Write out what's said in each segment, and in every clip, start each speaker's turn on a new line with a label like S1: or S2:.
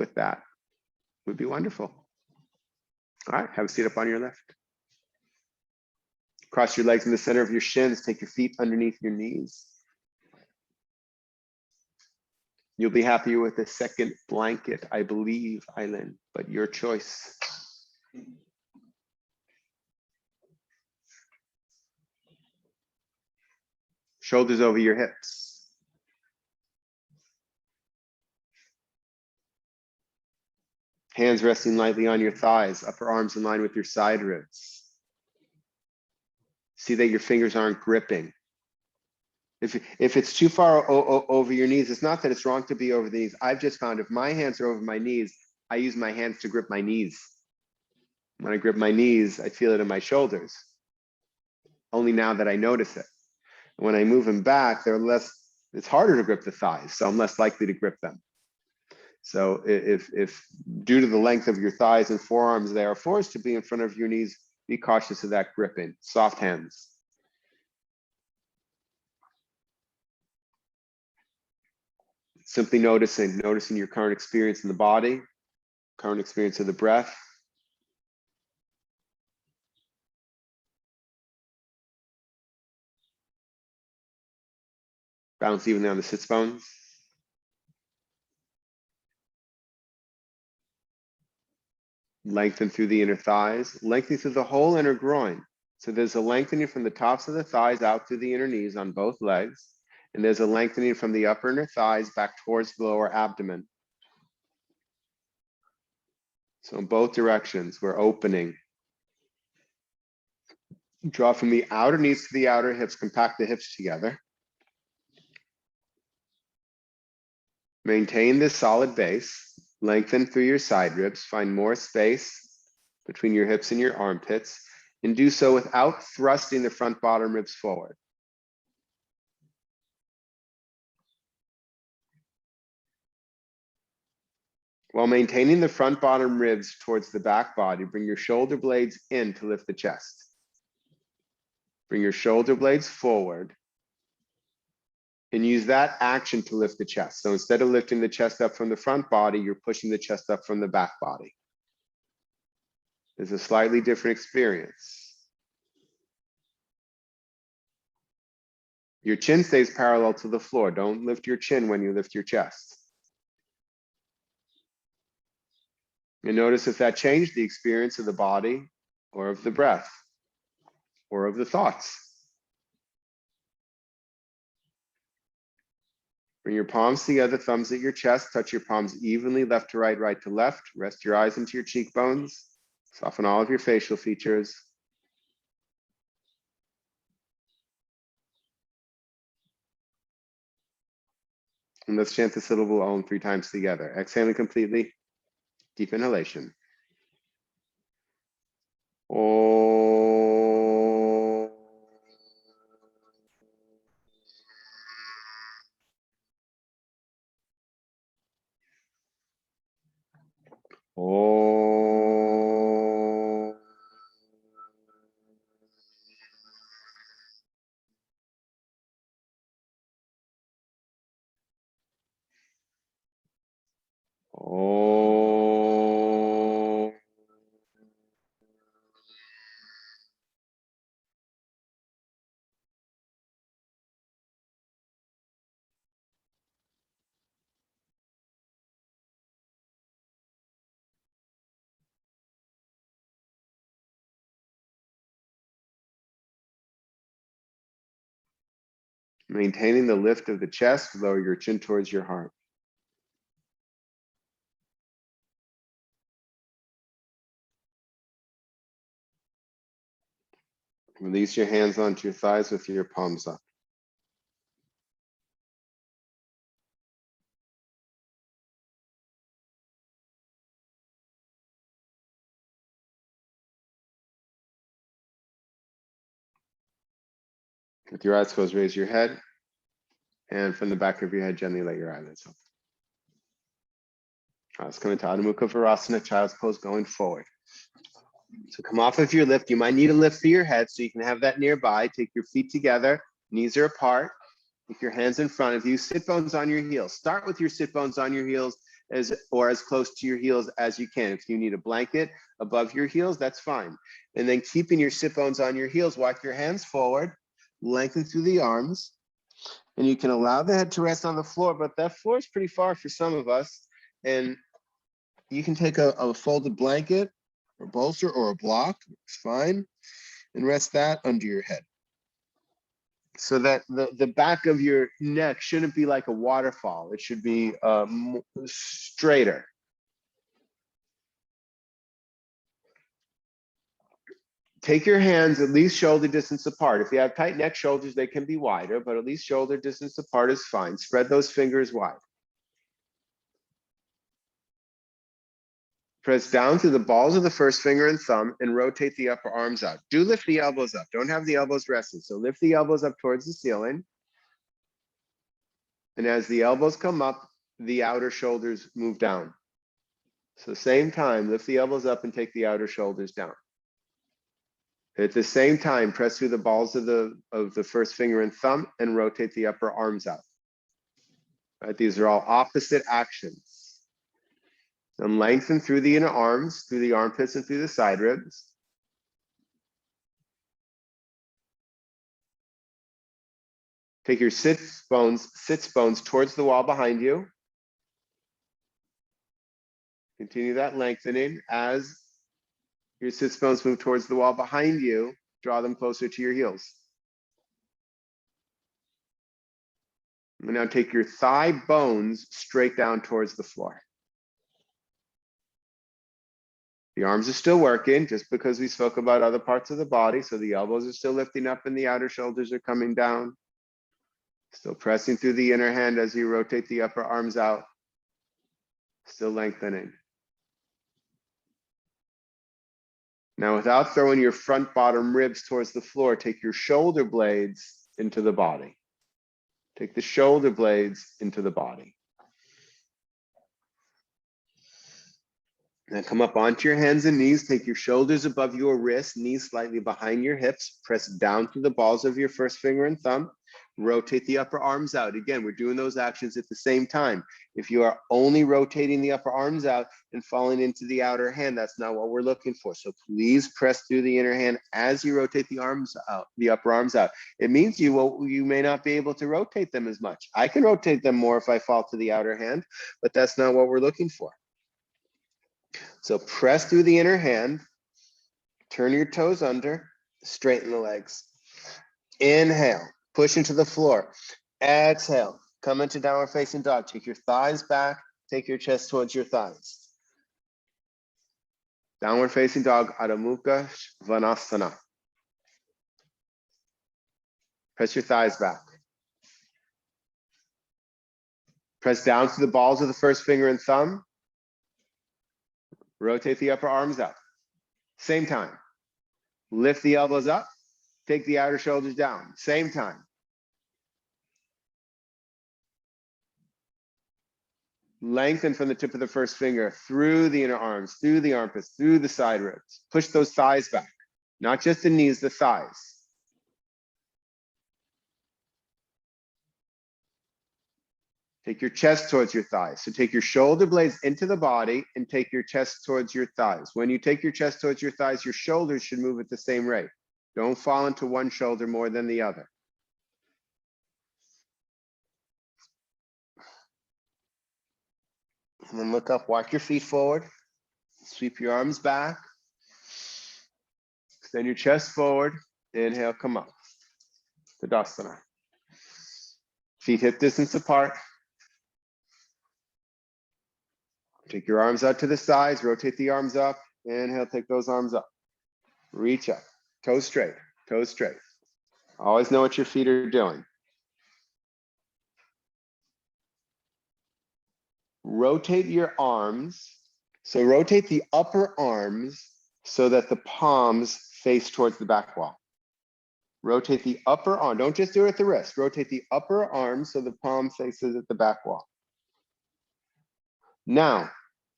S1: with that would be wonderful. All right, have a seat up on your left. Cross your legs in the center of your shins. Take your feet underneath your knees. You'll be happier with a second blanket, I believe, Eileen, but your choice. Shoulders over your hips. Hands resting lightly on your thighs, upper arms in line with your side ribs. See that your fingers aren't gripping. If it's too far over your knees, it's not that it's wrong to be over the knees. I've just found if my hands are over my knees, I use my hands to grip my knees. When I grip my knees, I feel it in my shoulders. Only now that I notice it. When I move them back, it's harder to grip the thighs, so I'm less likely to grip them. So if due to the length of your thighs and forearms, they are forced to be in front of your knees, be cautious of that gripping. Soft hands. Simply noticing your current experience in the body, current experience of the breath. Balance evenly on the sits bones. Lengthen through the inner thighs, lengthen through the whole inner groin. So there's a lengthening from the tops of the thighs out through the inner knees on both legs. And there's a lengthening from the upper inner thighs back towards the lower abdomen. So in both directions, we're opening. Draw from the outer knees to the outer hips, compact the hips together. Maintain this solid base. Lengthen through your side ribs. Find more space between your hips and your armpits. And do so without thrusting the front bottom ribs forward. While maintaining the front bottom ribs towards the back body, bring your shoulder blades in to lift the chest. Bring your shoulder blades forward and use that action to lift the chest. So instead of lifting the chest up from the front body, you're pushing the chest up from the back body. It's a slightly different experience. Your chin stays parallel to the floor. Don't lift your chin when you lift your chest. And notice if that changed the experience of the body or of the breath or of the thoughts. Bring your palms together, thumbs at your chest, touch your palms evenly, left to right, right to left. Rest your eyes into your cheekbones. Soften all of your facial features. And let's chant the syllable Om 3 times together. Exhaling completely. Deep inhalation. Om. Om. Om. Maintaining the lift of the chest, lower your chin towards your heart. Release your hands onto your thighs with your palms up. With your eyes closed, raise your head. And from the back of your head, gently let your eyelids open. Let's come into Adho Mukha Virasana, child's pose going forward. So come off of your lift. You might need a lift for your head, so you can have that nearby. Take your feet together, knees are apart. Take your hands in front of you, sit bones on your heels. Start with your sit bones on your heels, or as close to your heels as you can. If you need a blanket above your heels, that's fine. And then keeping your sit bones on your heels, walk your hands forward, lengthen through the arms, and you can allow the head to rest on the floor, but that floor is pretty far for some of us. And you can take a folded blanket or bolster or a block, it's fine, and rest that under your head. So that the back of your neck shouldn't be like a waterfall. It should be straighter. Take your hands at least shoulder distance apart. If you have tight neck shoulders, they can be wider, but at least shoulder distance apart is fine. Spread those fingers wide. Press down through the balls of the first finger and thumb and rotate the upper arms out. Do lift the elbows up. Don't have the elbows rested. So lift the elbows up towards the ceiling. And as the elbows come up, the outer shoulders move down. So same time, lift the elbows up and take the outer shoulders down. At the same time, press through the balls of the first finger and thumb and rotate the upper arms out. Right, these are all opposite actions. And lengthen through the inner arms, through the armpits and through the side ribs. Take your sits bones towards the wall behind you. Continue that lengthening as your sits bones move towards the wall behind you. Draw them closer to your heels. And now take your thigh bones straight down towards the floor. The arms are still working just because we spoke about other parts of the body. So the elbows are still lifting up and the outer shoulders are coming down. Still pressing through the inner hand as you rotate the upper arms out. Still lengthening. Now, without throwing your front bottom ribs towards the floor, take your shoulder blades into the body. Take the shoulder blades into the body. Now come up onto your hands and knees. Take your shoulders above your wrists, knees slightly behind your hips. Press down through the balls of your first finger and thumb. Rotate the upper arms out. Again, we're doing those actions at the same time. If you are only rotating the upper arms out and falling into the outer hand, that's not what we're looking for. So please press through the inner hand as you rotate the arms out, the upper arms out. It means you may not be able to rotate them as much. I can rotate them more if I fall to the outer hand, but that's not what we're looking for. So press through the inner hand, turn your toes under, straighten the legs. Inhale, push into the floor. Exhale, come into downward facing dog. Take your thighs back, take your chest towards your thighs. Downward facing dog, Adho Mukha Svanasana. Press your thighs back. Press down to the balls of the first finger and thumb. Rotate the upper arms up. Same time. Lift the elbows up. Take the outer shoulders down. Same time. Lengthen from the tip of the first finger through the inner arms, through the armpits, through the side ribs. Push those thighs back. Not just the knees, the thighs. Take your chest towards your thighs. So take your shoulder blades into the body and take your chest towards your thighs. When you take your chest towards your thighs, your shoulders should move at the same rate. Don't fall into one shoulder more than the other. And then look up, walk your feet forward. Sweep your arms back. Extend your chest forward. Inhale, come up. Tadasana. Feet hip distance apart. Take your arms out to the sides, rotate the arms up. Inhale, take those arms up. Reach up, toes straight, toes straight. Always know what your feet are doing. Rotate your arms. So rotate the upper arms so that the palms face towards the back wall. Rotate the upper arm, don't just do it at the wrist. Rotate the upper arm so the palm faces at the back wall. Now,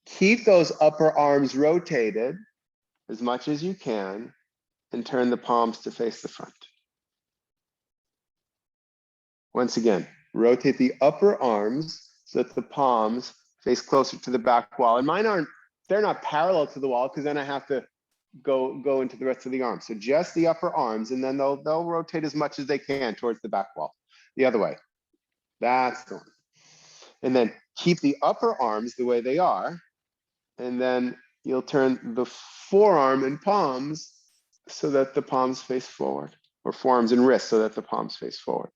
S1: keep those upper arms rotated as much as you can and turn the palms to face the front. Once again, rotate the upper arms so that the palms face closer to the back wall. And mine aren't, they're not parallel to the wall because then I have to go into the rest of the arm. So just the upper arms, and then they'll rotate as much as they can towards the back wall. The other way. That's the one. And then keep the upper arms the way they are. And then you'll turn the forearm and palms so that the palms face forward, or forearms and wrists so that the palms face forward.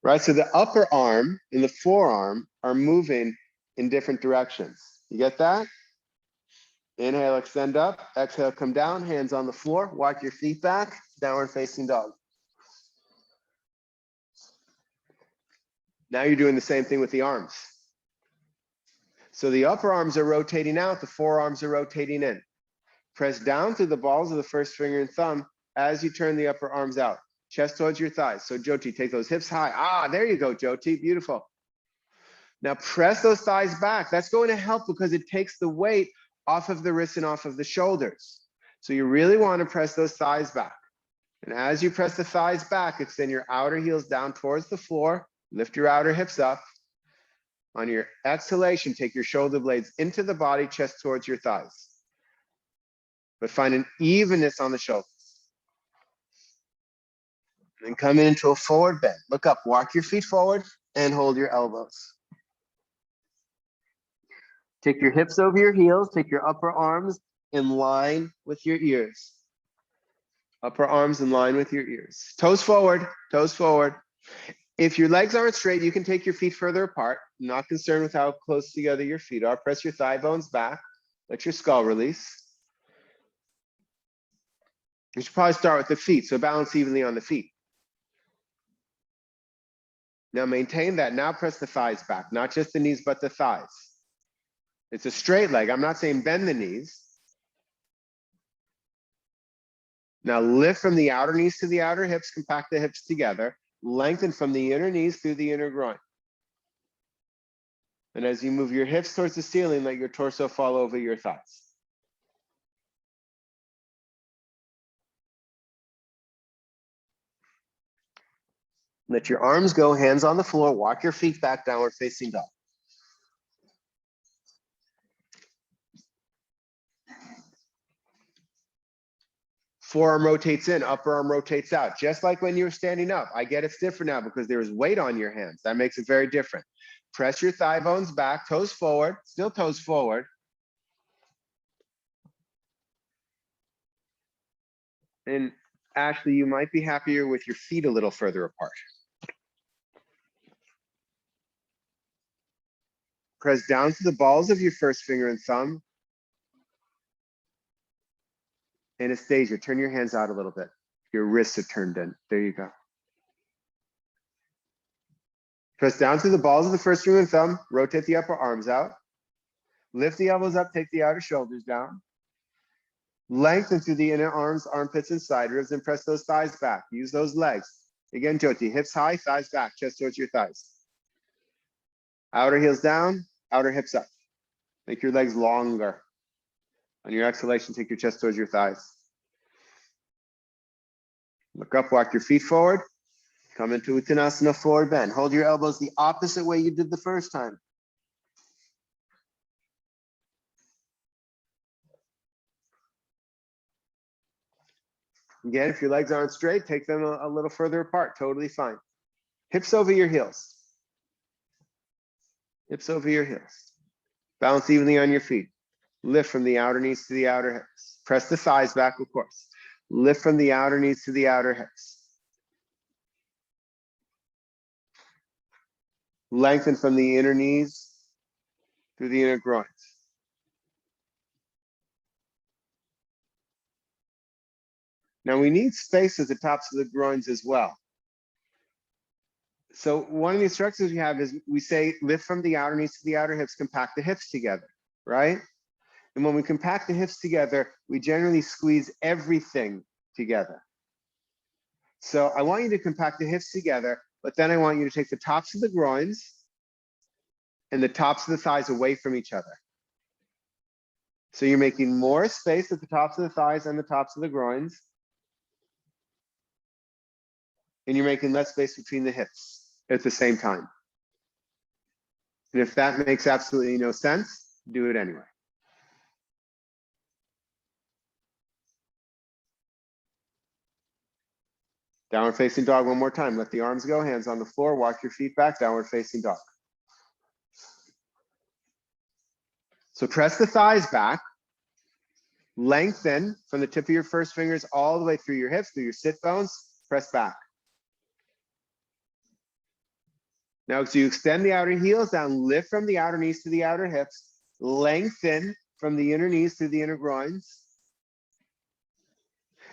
S1: Right? So the upper arm and the forearm are moving in different directions. You get that? Inhale, extend up. Exhale, come down. Hands on the floor. Walk your feet back. Downward facing dog. Now you're doing the same thing with the arms. So the upper arms are rotating out. The forearms are rotating in. Press down through the balls of the first finger and thumb as you turn the upper arms out. Chest towards your thighs. So Jyoti, take those hips high. Ah, there you go, Jyoti. Beautiful. Now press those thighs back. That's going to help because it takes the weight off of the wrists and off of the shoulders. So you really want to press those thighs back. And as you press the thighs back, extend your outer heels down towards the floor. Lift your outer hips up. On your exhalation, take your shoulder blades into the body, chest towards your thighs. But find an evenness on the shoulders. And then come into a forward bend. Look up, walk your feet forward and hold your elbows. Take your hips over your heels, take your upper arms in line with your ears. Upper arms in line with your ears. Toes forward, toes forward. If your legs aren't straight, you can take your feet further apart. I'm not concerned with how close together your feet are. Press your thigh bones back. Let your skull release. You should probably start with the feet, so balance evenly on the feet. Now maintain that. Now press the thighs back, not just the knees, but the thighs. It's a straight leg. I'm not saying bend the knees. Now lift from the outer knees to the outer hips, compact the hips together. Lengthen from the inner knees through the inner groin. And as you move your hips towards the ceiling, let your torso fall over your thighs. Let your arms go, hands on the floor, walk your feet back, downward facing dog. Forearm rotates in, upper arm rotates out, just like when you were standing up. I get it's different now because there is weight on your hands. That makes it very different. Press your thigh bones back, toes forward, still toes forward. And Ashley, you might be happier with your feet a little further apart. Press down to the balls of your first finger and thumb. Anastasia, turn your hands out a little bit. Your wrists are turned in. There you go. Press down through the balls of the first finger and thumb. Rotate the upper arms out. Lift the elbows up, take the outer shoulders down. Lengthen through the inner arms, armpits, and side ribs, and press those thighs back. Use those legs. Again, Jyoti, hips high, thighs back, chest towards your thighs. Outer heels down, outer hips up. Make your legs longer. On your exhalation, take your chest towards your thighs. Look up, walk your feet forward. Come into Uttanasana, forward bend. Hold your elbows the opposite way you did the first time. Again, if your legs aren't straight, take them a little further apart, totally fine. Hips over your heels. Hips over your heels. Balance evenly on your feet. Lift from the outer knees to the outer hips. Press the thighs back, of course. Lift from the outer knees to the outer hips. Lengthen from the inner knees through the inner groins. Now we need space at the tops of the groins as well. So one of the instructions we have is we say lift from the outer knees to the outer hips, compact the hips together, right? And when we compact the hips together, we generally squeeze everything together. So I want you to compact the hips together, but then I want you to take the tops of the groins and the tops of the thighs away from each other. So you're making more space at the tops of the thighs and the tops of the groins. And you're making less space between the hips at the same time. And if that makes absolutely no sense, do it anyway. Downward facing dog one more time. Let the arms go, hands on the floor, walk your feet back, downward facing dog. So press the thighs back, lengthen from the tip of your first fingers all the way through your hips, through your sit bones, press back. Now, as you extend the outer heels down, lift from the outer knees to the outer hips, lengthen from the inner knees to the inner groins.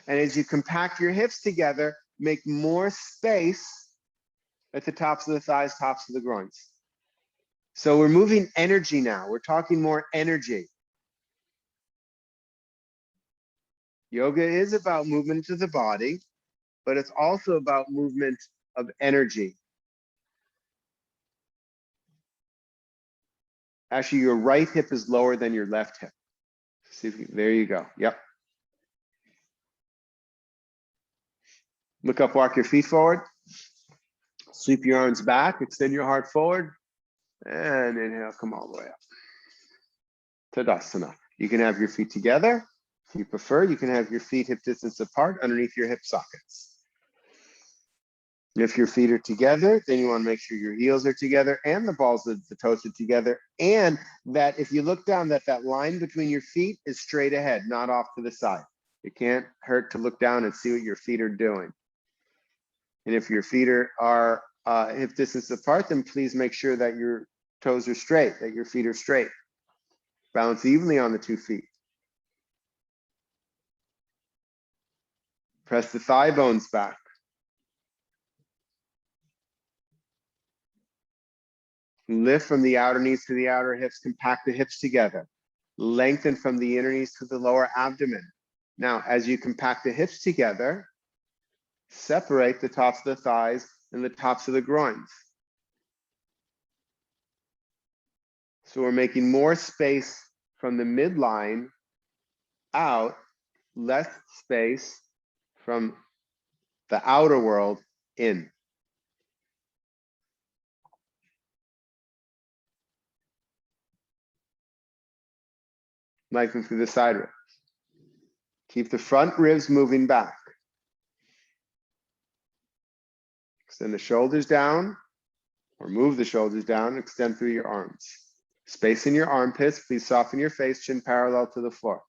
S1: And as you compact your hips together, make more space at the tops of the thighs, tops of the groins. So we're moving energy now. We're talking more energy. Yoga is about movement of the body, but it's also about movement of energy. Actually, your right hip is lower than your left hip. See if you, there you go. Yep. Look up, walk your feet forward. Sweep your arms back, extend your heart forward, and inhale, come all the way up. Tadasana. You can have your feet together. If you prefer, you can have your feet hip distance apart underneath your hip sockets. And if your feet are together, then you want to make sure your heels are together and the balls of the toes are together. And that if you look down, that line between your feet is straight ahead, not off to the side. It can't hurt to look down and see what your feet are doing. And if your feet are hip distance apart, then please make sure that your toes are straight, that your feet are straight. Balance evenly on the 2 feet. Press the thigh bones back. Lift from the outer knees to the outer hips, compact the hips together. Lengthen from the inner knees to the lower abdomen. Now, as you compact the hips together, separate the tops of the thighs and the tops of the groins. So we're making more space from the midline out, less space from the outer world in. Lengthen through the side ribs. Keep the front ribs moving back. Extend the shoulders down, or move the shoulders down, extend through your arms. Space in your armpits, please soften your face, chin parallel to the floor.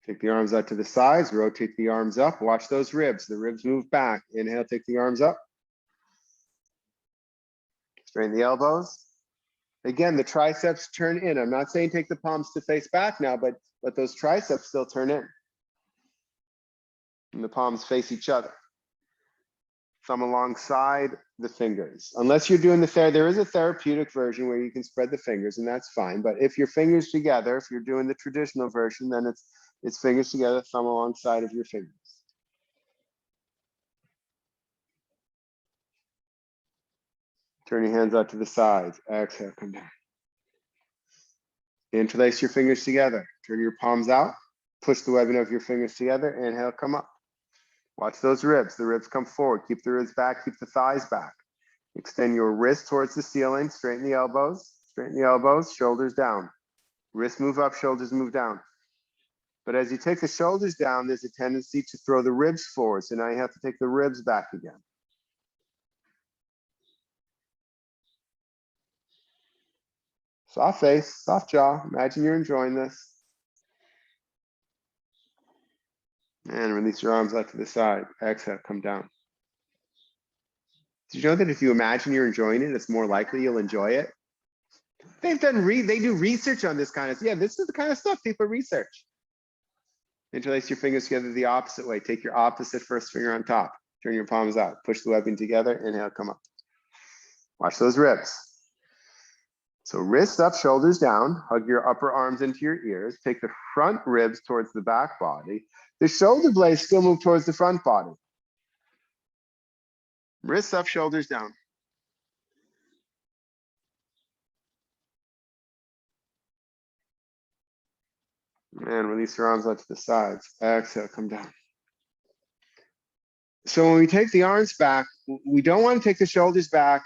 S1: Take the arms out to the sides, rotate the arms up, watch those ribs. The ribs move back. Inhale, take the arms up. Straighten the elbows. Again, the triceps turn in. I'm not saying take the palms to face back now, but those triceps still turn in. And the palms face each other. Thumb alongside the fingers. Unless you're doing there is a therapeutic version where you can spread the fingers, and that's fine. But if your fingers together, if you're doing the traditional version, then it's fingers together, thumb alongside of your fingers. Turn your hands out to the sides. Exhale, come down. Interlace your fingers together. Turn your palms out. Push the webbing of your fingers together. Inhale, come up. Watch those ribs. The ribs come forward. Keep the ribs back. Keep the thighs back. Extend your wrists towards the ceiling. Straighten the elbows. Straighten the elbows. Shoulders down. Wrists move up. Shoulders move down. But as you take the shoulders down, there's a tendency to throw the ribs forward. So now you have to take the ribs back again. Soft face, soft jaw. Imagine you're enjoying this. And release your arms out to the side. Exhale, come down. Did you know that if you imagine you're enjoying it, it's more likely you'll enjoy it? They do research on this kind of, yeah, this is the kind of stuff people research. Interlace your fingers together the opposite way. Take your opposite first finger on top. Turn your palms out. Push the webbing together. Inhale, come up. Watch those ribs. So wrists up, shoulders down. Hug your upper arms into your ears. Take the front ribs towards the back body. The shoulder blades still move towards the front body. Wrists up, shoulders down. And release your arms out to the sides. Exhale, come down. So when we take the arms back, we don't want to take the shoulders back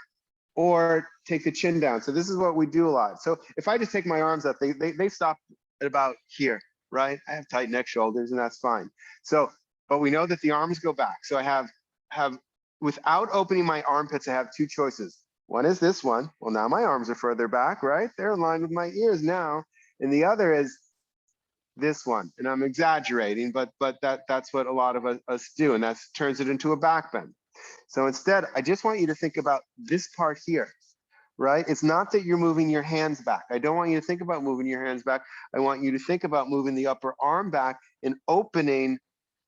S1: or take the chin down. So this is what we do a lot. So if I just take my arms up, they stop at about here, right? I have tight neck shoulders and that's fine. So, but we know that the arms go back. So I have without opening my armpits, I have two choices. One is this one. Well, now my arms are further back, right? They're in line with my ears now. And the other is this one, and I'm exaggerating, but that's what a lot of us do, and that turns it into a back bend. So instead, I just want you to think about this part here, right? It's not that you're moving your hands back. I don't want you to think about moving your hands back. I want you to think about moving the upper arm back and opening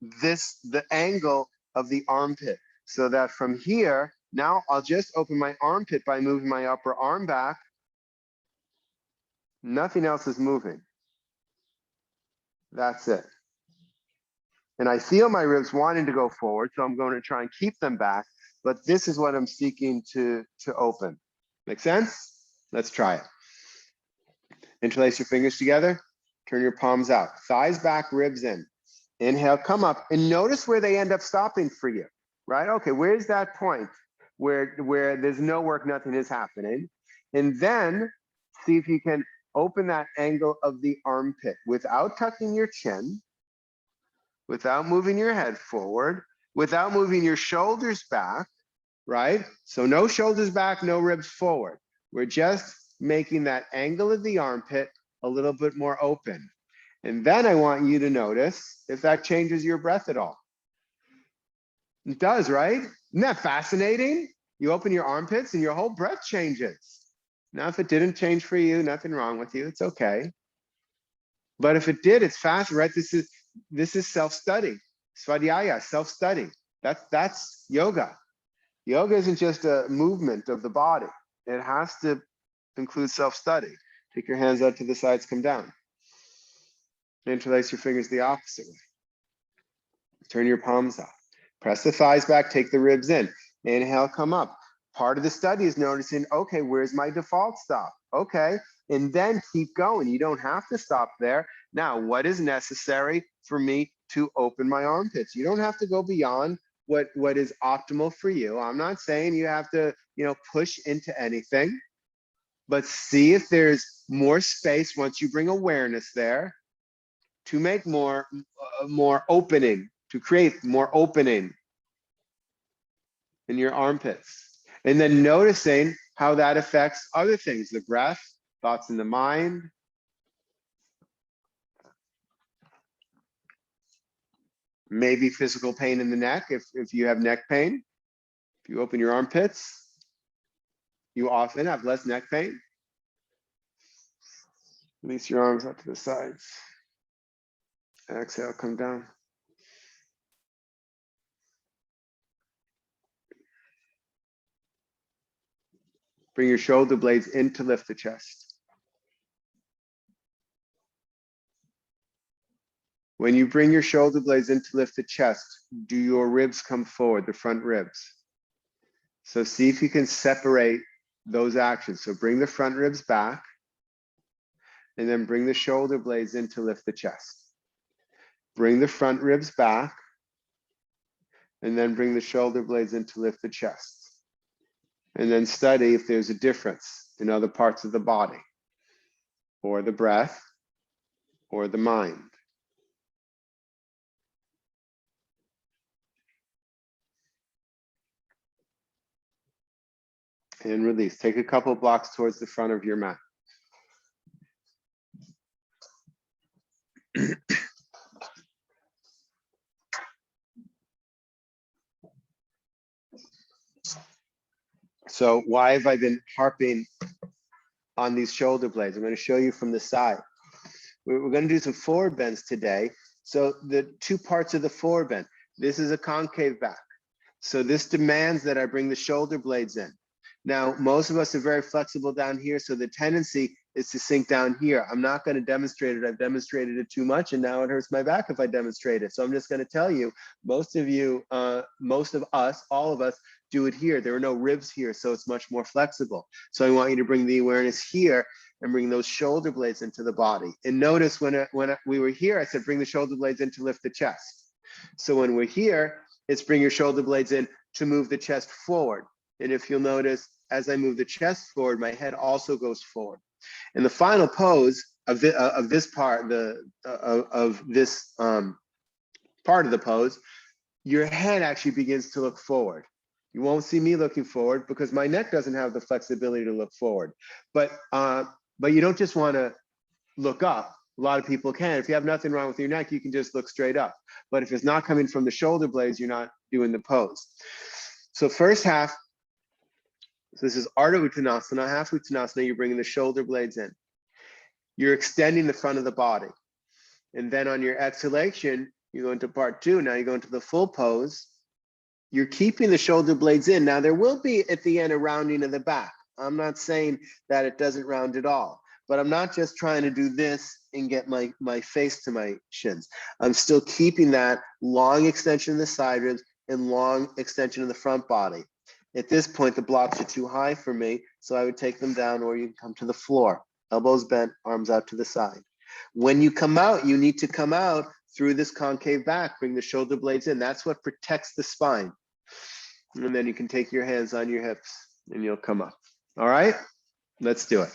S1: the angle of the armpit, so that from here, now I'll just open my armpit by moving my upper arm back. Nothing else is moving. That's it. And I feel my ribs wanting to go forward, so I'm going to try and keep them back, but this is what I'm seeking to open. Make sense? Let's try it. Interlace your fingers together, turn your palms out, thighs back, ribs in. Inhale, come up, and notice where they end up stopping for you, right? Okay, where's that point where there's no work, nothing is happening? And then see if you can open that angle of the armpit without tucking your chin, without moving your head forward, without moving your shoulders back, right? So no shoulders back, no ribs forward. We're just making that angle of the armpit a little bit more open. And then I want you to notice if that changes your breath at all. It does, right? Isn't that fascinating? You open your armpits and your whole breath changes. Now, if it didn't change for you, nothing wrong with you. It's okay. But if it did, it's fast, right? This is self-study. Svadhyaya, self-study. That's yoga. Yoga isn't just a movement of the body. It has to include self-study. Take your hands out to the sides, come down. Interlace your fingers the opposite way. Turn your palms out. Press the thighs back, take the ribs in. Inhale, come up. Part of the study is noticing, okay, where's my default stop? Okay, and then keep going. You don't have to stop there. Now, what is necessary for me to open my armpits? You don't have to go beyond what is optimal for you. I'm not saying you have to, push into anything, but see if there's more space once you bring awareness there to make more opening, to create more opening in your armpits. And then noticing how that affects other things, the breath, thoughts in the mind. Maybe physical pain in the neck if you have neck pain. If you open your armpits, you often have less neck pain. Release your arms up to the sides. Exhale, come down. Bring your shoulder blades in to lift the chest. When you bring your shoulder blades in to lift the chest, do your ribs come forward, the front ribs? So see if you can separate those actions. So bring the front ribs back, and then bring the shoulder blades in to lift the chest. Bring the front ribs back, and then bring the shoulder blades in to lift the chest. And then study if there's a difference in other parts of the body, or the breath, or the mind. And release. Take a couple blocks towards the front of your mat. So why have I been harping on these shoulder blades? I'm going to show you from the side. We're going to do some forward bends today. So the two parts of the forward bend. This is a concave back. So this demands that I bring the shoulder blades in. Now, most of us are very flexible down here, so the tendency is to sink down here. I'm not going to demonstrate it. I've demonstrated it too much, and now it hurts my back if I demonstrate it. So I'm just going to tell you, most of you, most of us, all of us do it here. There are no ribs here, so it's much more flexible. So I want you to bring the awareness here and bring those shoulder blades into the body. And notice when we were here, I said, bring the shoulder blades in to lift the chest. So when we're here, It's bring your shoulder blades in to move the chest forward. And if you'll notice, as I move the chest forward, my head also goes forward. In the final pose of this part, part of the pose, your head actually begins to look forward. You won't see me looking forward because my neck doesn't have the flexibility to look forward. But you don't just want to look up. A lot of people can. If you have nothing wrong with your neck, you can just look straight up. But if it's not coming from the shoulder blades, you're not doing the pose. So first half, so this is Ardha Uttanasana. Half Uttanasana, you're bringing the shoulder blades in. You're extending the front of the body. And then on your exhalation, you go into part two. Now you go into the full pose. You're keeping the shoulder blades in. Now there will be at the end a rounding of the back. I'm not saying that it doesn't round at all, but I'm not just trying to do this and get my face to my shins. I'm still keeping that long extension of the side ribs and long extension of the front body. At this point, the blocks are too high for me, so I would take them down, or you can come to the floor. Elbows bent, arms out to the side. When you come out, you need to come out through this concave back, bring the shoulder blades in. That's what protects the spine. And then you can take your hands on your hips and you'll come up. All right, let's do it.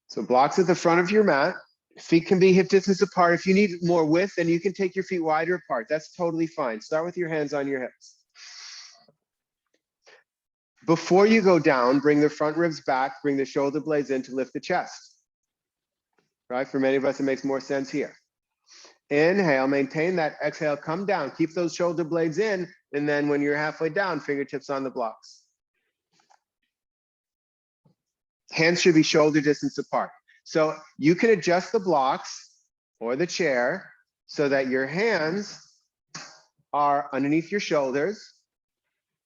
S1: So blocks at the front of your mat. Feet can be hip distance apart. If you need more width, then you can take your feet wider apart. That's totally fine. Start with your hands on your hips. Before you go down, bring the front ribs back, bring the shoulder blades in to lift the chest. Right? For many of us, it makes more sense here. Inhale, maintain that. Exhale, come down. Keep those shoulder blades in. And then when you're halfway down, fingertips on the blocks. Hands should be shoulder distance apart. So you can adjust the blocks or the chair so that your hands are underneath your shoulders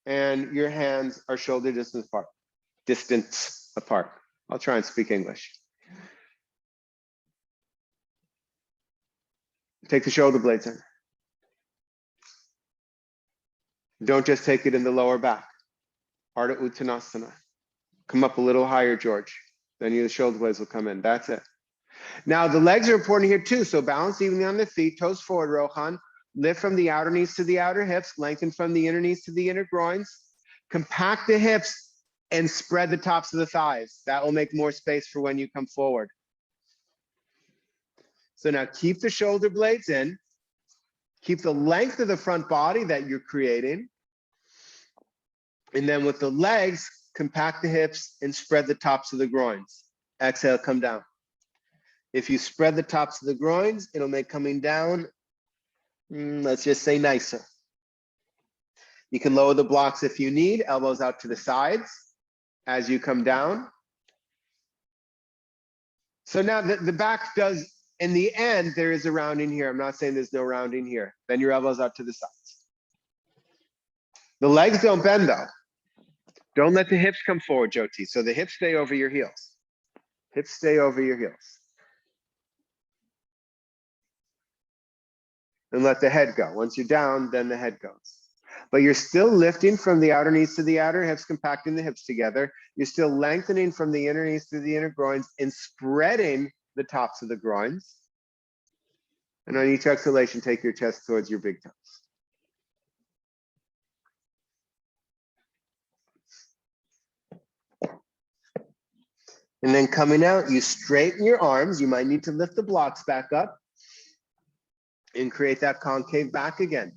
S1: and your hands are shoulder distance apart. I'll try and speak English. Take the shoulder blades in. Don't just take it in the lower back. Ardha Uttanasana. Come up a little higher, George. Then your shoulder blades will come in. That's it. Now the legs are important here too. So balance evenly on the feet, toes forward, Rohan. Lift from the outer knees to the outer hips. Lengthen from the inner knees to the inner groins. Compact the hips and spread the tops of the thighs. That will make more space for when you come forward. So now keep the shoulder blades in. Keep the length of the front body that you're creating. And then with the legs, compact the hips and spread the tops of the groins. Exhale, come down. If you spread the tops of the groins, it'll make coming down, let's just say, nicer. You can lower the blocks if you need, elbows out to the sides as you come down. So now the back does, in the end, there is a rounding here. I'm not saying there's no rounding here. Bend your elbows out to the sides. The legs don't bend though. Don't let the hips come forward, Jyoti. So the hips stay over your heels. Hips stay over your heels. And let the head go. Once you're down, then the head goes. But you're still lifting from the outer knees to the outer hips, compacting the hips together. You're still lengthening from the inner knees to the inner groins and spreading the tops of the groins. And on each exhalation, take your chest towards your big toes. And then coming out, you straighten your arms. You might need to lift the blocks back up and create that concave back again.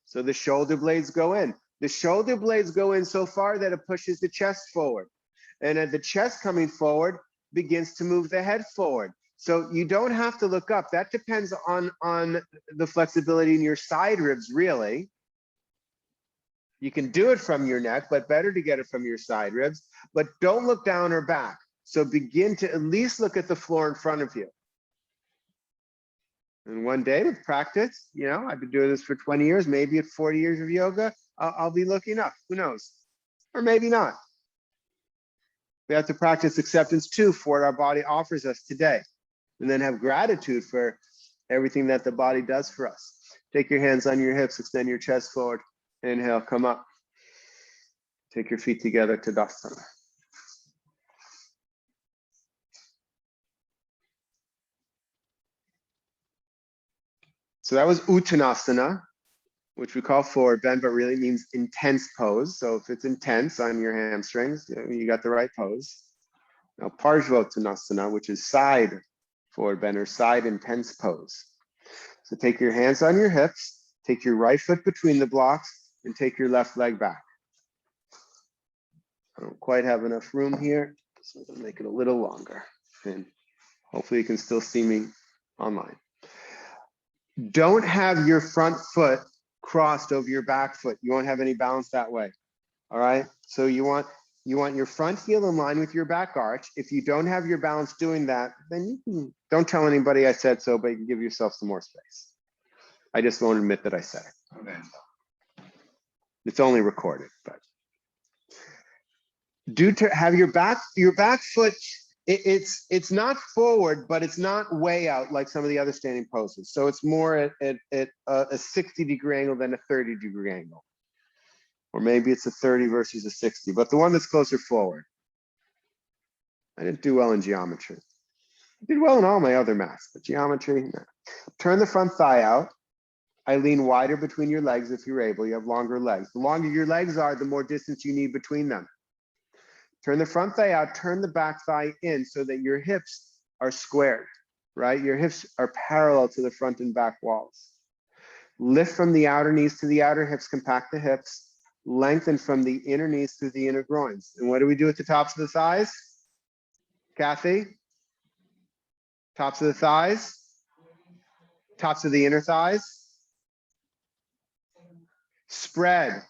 S1: So the shoulder blades go in. The shoulder blades go in so far that it pushes the chest forward. And as the chest coming forward begins to move the head forward. So you don't have to look up. That depends on the flexibility in your side ribs, really. You can do it from your neck, but better to get it from your side ribs. But don't look down or back. So begin to at least look at the floor in front of you. And one day with practice, you know, I've been doing this for 20 years, maybe at 40 years of yoga, I'll be looking up, who knows? Or maybe not. We have to practice acceptance too for what our body offers us today. And then have gratitude for everything that the body does for us. Take your hands on your hips, extend your chest forward. Inhale, come up. Take your feet together, Tadasana. So that was Uttanasana, which we call forward bend, but really means intense pose. So if it's intense on your hamstrings, you got the right pose. Now Parshvottanasana, which is side forward bend or side intense pose. So take your hands on your hips, take your right foot between the blocks, and take your left leg back. I don't quite have enough room here, so I'm gonna make it a little longer. And hopefully you can still see me online. Don't have your front foot crossed over your back foot. You won't have any balance that way. All right. So you want your front heel in line with your back arch. If you don't have your balance doing that, then don't tell anybody I said so, but you can give yourself some more space. I just won't admit that I said it. Okay. It's only recorded, but have your back foot. It's not forward, but it's not way out like some of the other standing poses. So it's more at a 60-degree angle than a 30-degree angle. Or maybe it's a 30 versus a 60, but the one that's closer forward. I didn't do well in geometry. I did well in all my other maths, but geometry, no. Turn the front thigh out. I lean wider between your legs if you're able. You have longer legs. The longer your legs are, the more distance you need between them. Turn the front thigh out, turn the back thigh in so that your hips are squared, right? Your hips are parallel to the front and back walls. Lift from the outer knees to the outer hips, compact the hips, lengthen from the inner knees through the inner groins. And what do we do at the tops of the thighs? Kathy? Tops of the thighs? Tops of the inner thighs? Spread.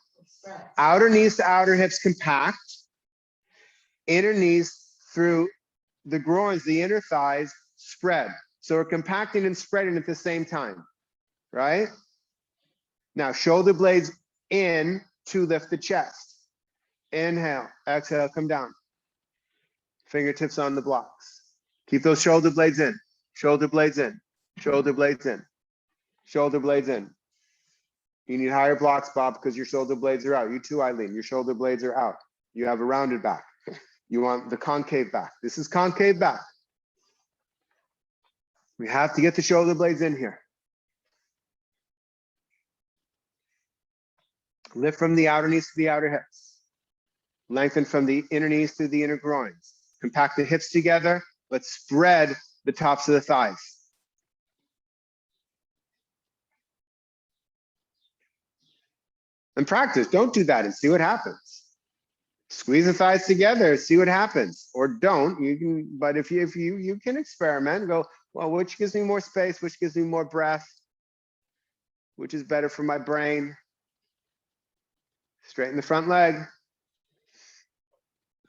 S1: Outer knees to outer hips, compact. Inner knees through the groins, the inner thighs, spread. So we're compacting and spreading at the same time, right? Now, shoulder blades in to lift the chest. Inhale, exhale, come down. Fingertips on the blocks. Keep those shoulder blades in, shoulder blades in, shoulder blades in, shoulder blades in. You need higher blocks, Bob, because your shoulder blades are out. You too, Eileen, your shoulder blades are out. You have a rounded back. You want the concave back. This is concave back. We have to get the shoulder blades in here. Lift from the outer knees to the outer hips. Lengthen from the inner knees to the inner groins. Compact the hips together, but spread the tops of the thighs. And practice. Don't do that and see what happens. Squeeze the thighs together, see what happens, or don't. You can, but if you can experiment, go, well, which gives me more space, which gives me more breath, which is better for my brain. Straighten the front leg.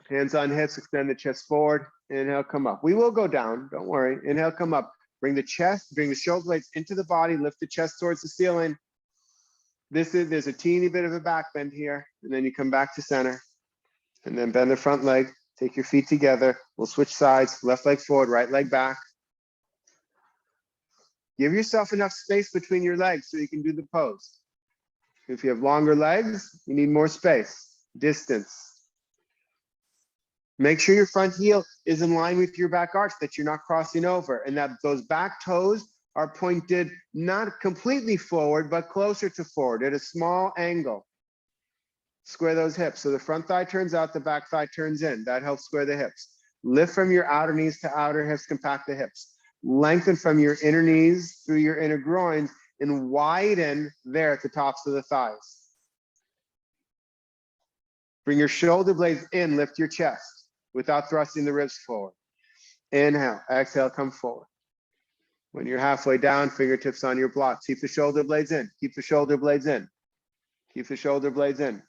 S1: Hands on hips, extend the chest forward. Inhale, come up. We will go down, don't worry. Inhale, come up. Bring the shoulder blades into the body, lift the chest towards the ceiling. There's a teeny bit of a back bend here, and then you come back to center. And then bend the front leg, take your feet together. We'll switch sides, left leg forward, right leg back. Give yourself enough space between your legs so you can do the pose. If you have longer legs, you need more space, distance. Make sure your front heel is in line with your back arch, that you're not crossing over, and that those back toes are pointed not completely forward, but closer to forward at a small angle. Square those hips. So the front thigh turns out, the back thigh turns in. That helps square the hips. Lift from your outer knees to outer hips, compact the hips. Lengthen from your inner knees through your inner groins and widen there at the tops of the thighs. Bring your shoulder blades in, lift your chest without thrusting the ribs forward. Inhale, exhale, come forward. When you're halfway down, fingertips on your blocks. Keep the shoulder blades in, keep the shoulder blades in. Keep the shoulder blades in.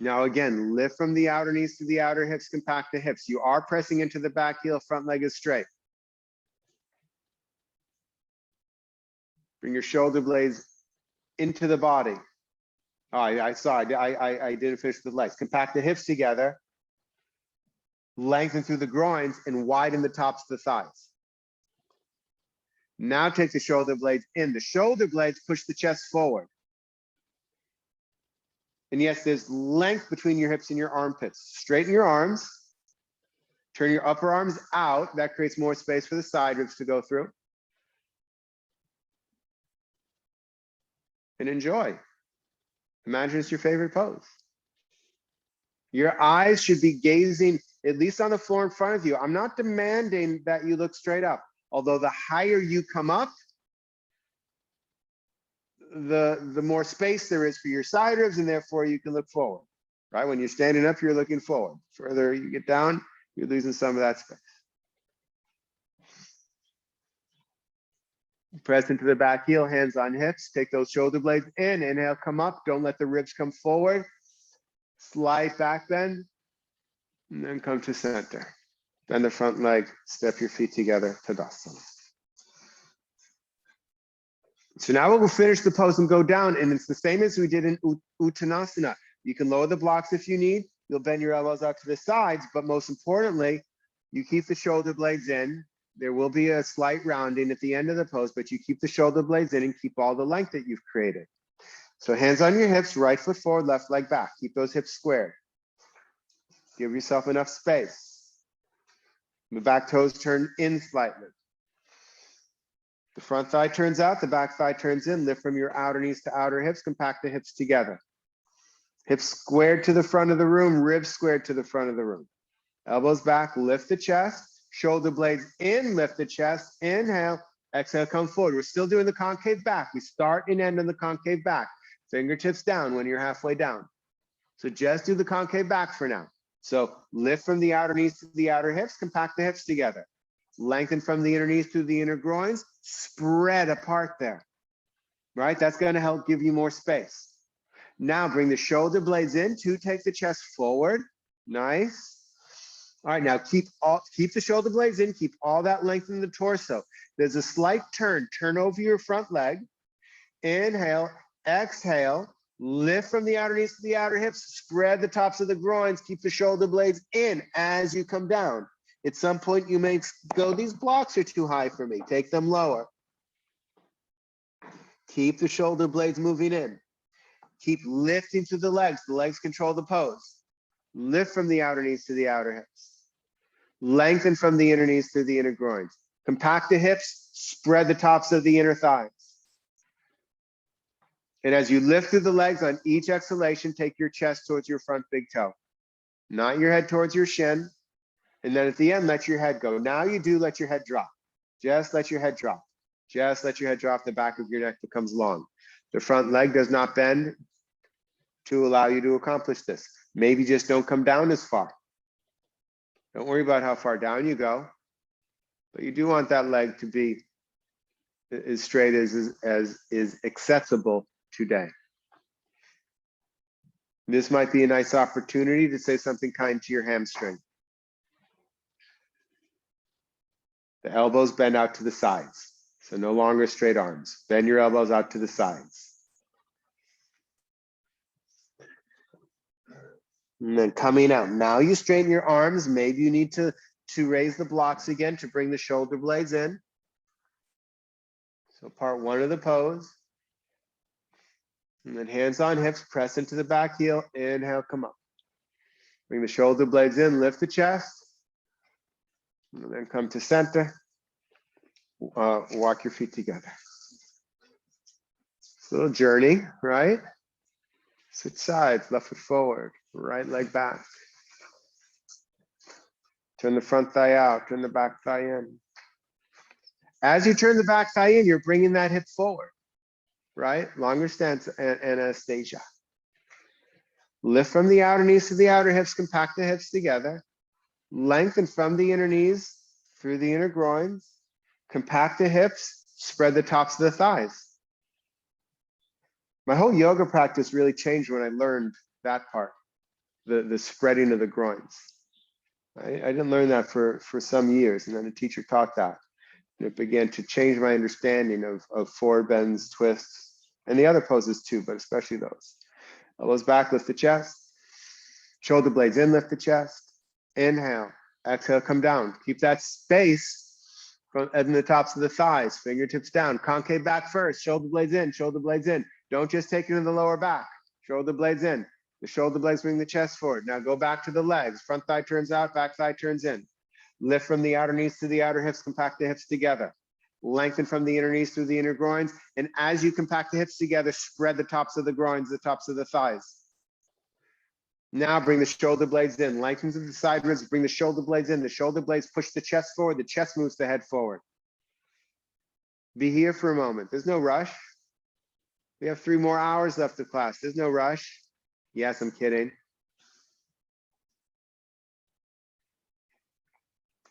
S1: Now again, lift from the outer knees to the outer hips, compact the hips. You are pressing into the back heel, front leg is straight. Bring your shoulder blades into the body. Oh, I didn't finish the legs. Compact the hips together, lengthen through the groins and widen the tops of the thighs. Now take the shoulder blades in. The shoulder blades push the chest forward. And yes, there's length between your hips and your armpits. Straighten your arms. Turn your upper arms out. That creates more space for the side ribs to go through. and enjoy. Imagine it's your favorite pose. Your eyes should be gazing at least on the floor in front of you. I'm not demanding that you look straight up, although the higher you come up, the more space there is for your side ribs, and therefore you can look forward, right? When you're standing up, you're looking forward. Further you get down, you're losing some of that space. Press into the back heel, hands on hips. Take those shoulder blades in. Inhale, come up. Don't let the ribs come forward. Slight back bend, and then come to center. Bend the front leg. Step your feet together, Tadasana. So now we'll finish the pose and go down, and it's the same as we did in Uttanasana. You can lower the blocks if you need. You'll bend your elbows out to the sides, but most importantly, you keep the shoulder blades in. There will be a slight rounding at the end of the pose, but you keep the shoulder blades in and keep all the length that you've created. So hands on your hips, right foot forward, left leg back. Keep those hips squared. Give yourself enough space. The back toes turn in slightly. The front thigh turns out, the back thigh turns in. Lift from your outer knees to outer hips, compact the hips together. Hips squared to the front of the room, ribs squared to the front of the room. Elbows back, lift the chest. Shoulder blades in, lift the chest, inhale, exhale, come forward. We're still doing the concave back. We start and end on the concave back. Fingertips down when you're halfway down. So just do the concave back for now. So lift from the outer knees to the outer hips, compact the hips together. Lengthen from the inner knees to the inner groins, spread apart there, right? That's gonna help give you more space. Now bring the shoulder blades in, take the chest forward, nice. All right, now keep the shoulder blades in, keep all that length in the torso. There's a slight turn over your front leg. Inhale, exhale, lift from the outer knees to the outer hips, spread the tops of the groins, keep the shoulder blades in as you come down. At some point you may go, these blocks are too high for me, take them lower. Keep the shoulder blades moving in. Keep lifting through the legs control the pose. Lift from the outer knees to the outer hips. Lengthen from the inner knees to the inner groins. Compact the hips, spread the tops of the inner thighs. And as you lift through the legs on each exhalation, take your chest towards your front big toe. Not your head towards your shin. And then at the end, let your head go. Now you do let your head drop. Just let your head drop. Just let your head drop. The back of your neck becomes long. The front leg does not bend to allow you to accomplish this. Maybe just don't come down as far. Don't worry about how far down you go, but you do want that leg to be as straight as is accessible today. This might be a nice opportunity to say something kind to your hamstring. The elbows bend out to the sides, so no longer straight arms. Bend your elbows out to the sides. And then coming out. Now you straighten your arms. Maybe you need to raise the blocks again to bring the shoulder blades in. So part one of the pose. And then hands on hips, press into the back heel. Inhale, come up. Bring the shoulder blades in, lift the chest. And then come to center. Walk your feet together. It's a little journey, right? Switch sides, left foot forward, right leg back. Turn the front thigh out, turn the back thigh in. As you turn the back thigh in, you're bringing that hip forward, right? Longer stance and Anastasia. Lift from the outer knees to the outer hips, compact the hips together. Lengthen from the inner knees through the inner groins. Compact the hips, spread the tops of the thighs. My whole yoga practice really changed when I learned that part, the spreading of the groins. I didn't learn that for some years, and then a teacher taught that. And it began to change my understanding of forward bends, twists, and the other poses too, but especially those. Elbows back, lift the chest. Shoulder blades in, lift the chest. Inhale, exhale, come down. Keep that space in the tops of the thighs, fingertips down. Concave back first, shoulder blades in, shoulder blades in. Don't just take it to the lower back. Shoulder blades in. The shoulder blades bring the chest forward. Now go back to the legs. Front thigh turns out, back thigh turns in. Lift from the outer knees to the outer hips, compact the hips together. lengthen from the inner knees through the inner groins. And as you compact the hips together, spread the tops of the groins, the tops of the thighs. Now bring the shoulder blades in, lengthen to the side ribs, bring the shoulder blades in. The shoulder blades push the chest forward, the chest moves the head forward. Be here for a moment. There's no rush. We have 3 more hours left of class. There's no rush. Yes, I'm kidding.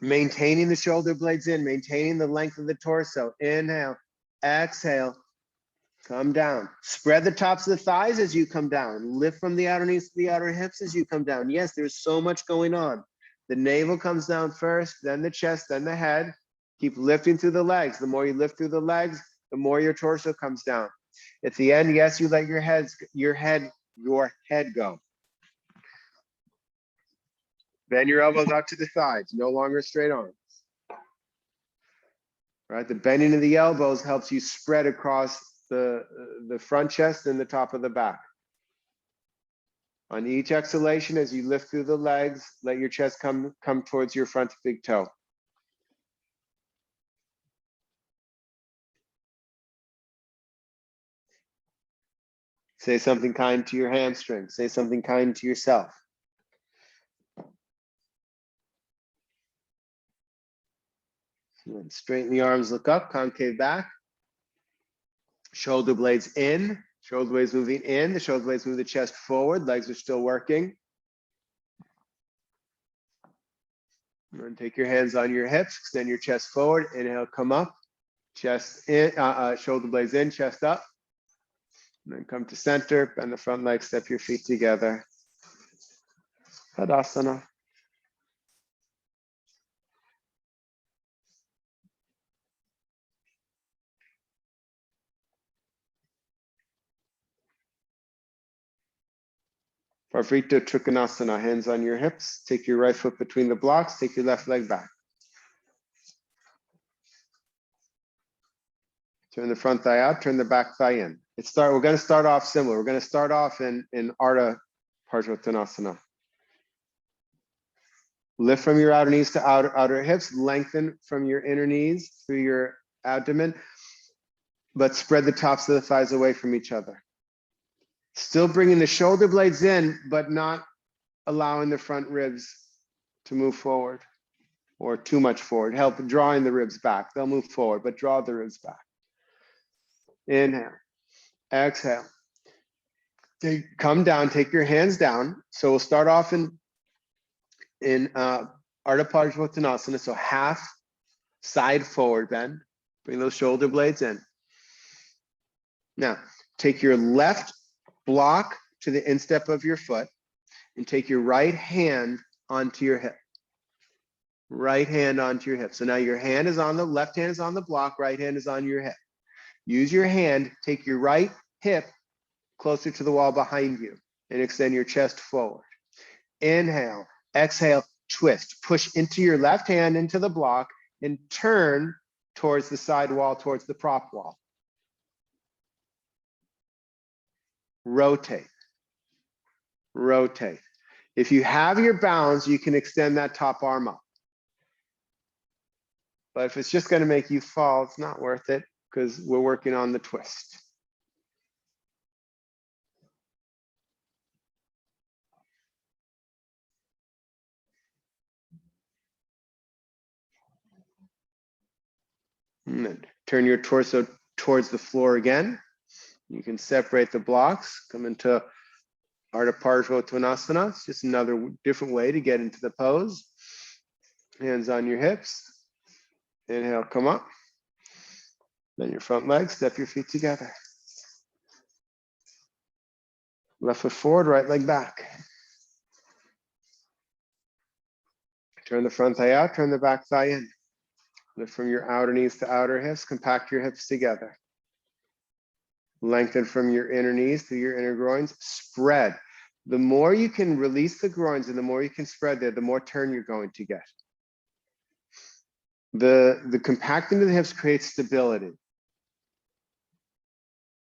S1: Maintaining the shoulder blades in, maintaining the length of the torso. Inhale, exhale, come down. Spread the tops of the thighs as you come down. Lift from the outer knees to the outer hips as you come down. Yes, there's so much going on. The navel comes down first, then the chest, then the head. Keep lifting through the legs. The more you lift through the legs, the more your torso comes down. At the end, yes, you let your head go. Bend your elbows out to the sides, no longer straight arms. Right, the bending of the elbows helps you spread across the front chest and the top of the back. On each exhalation, as you lift through the legs, let your chest come towards your front big toe. Say something kind to your hamstring. Say something kind to yourself. Straighten the arms, look up, concave back. Shoulder blades in, shoulder blades moving in, the shoulder blades move the chest forward, legs are still working. And take your hands on your hips, extend your chest forward, inhale, come up, chest in, shoulder blades in, chest up. And then come to center, bend the front leg, step your feet together. Tadasana. Parvrita Trikonasana, hands on your hips. Take your right foot between the blocks, take your left leg back. Turn the front thigh out, turn the back thigh in. We're going to start off similar. We're going to start off in Ardha Parshvottanasana. Lift from your outer knees to outer hips, lengthen from your inner knees through your abdomen, but spread the tops of the thighs away from each other. Still bringing the shoulder blades in, but not allowing the front ribs to move forward or too much forward. Help drawing the ribs back. They'll move forward, but draw the ribs back. Inhale, exhale. Come down, take your hands down. So we'll start off in Ardha Parshvottanasana, so half side forward bend. Bring those shoulder blades in. Now, take your left block to the instep of your foot and take your right hand onto your hip. Right hand onto your hip. So now your hand is on the left hand is on the block, right hand is on your hip. Use your hand, take your right hip closer to the wall behind you and extend your chest forward. Inhale, exhale, twist. Push into your left hand into the block and turn towards the side wall, towards the prop wall. Rotate. Rotate. If you have your balance, you can extend that top arm up. But if it's just going to make you fall, it's not worth it because we're working on the twist. And then turn your torso towards the floor again. You can separate the blocks, come into Ardha Parshvottanasana. It's just another different way to get into the pose. Hands on your hips. Inhale, come up. Then your front leg, step your feet together. Left foot forward, right leg back. Turn the front thigh out, turn the back thigh in. Lift from your outer knees to outer hips, compact your hips together. Lengthen from your inner knees to your inner groins, spread. The more you can release the groins and the more you can spread there, the more turn you're going to get. The compacting of the hips creates stability.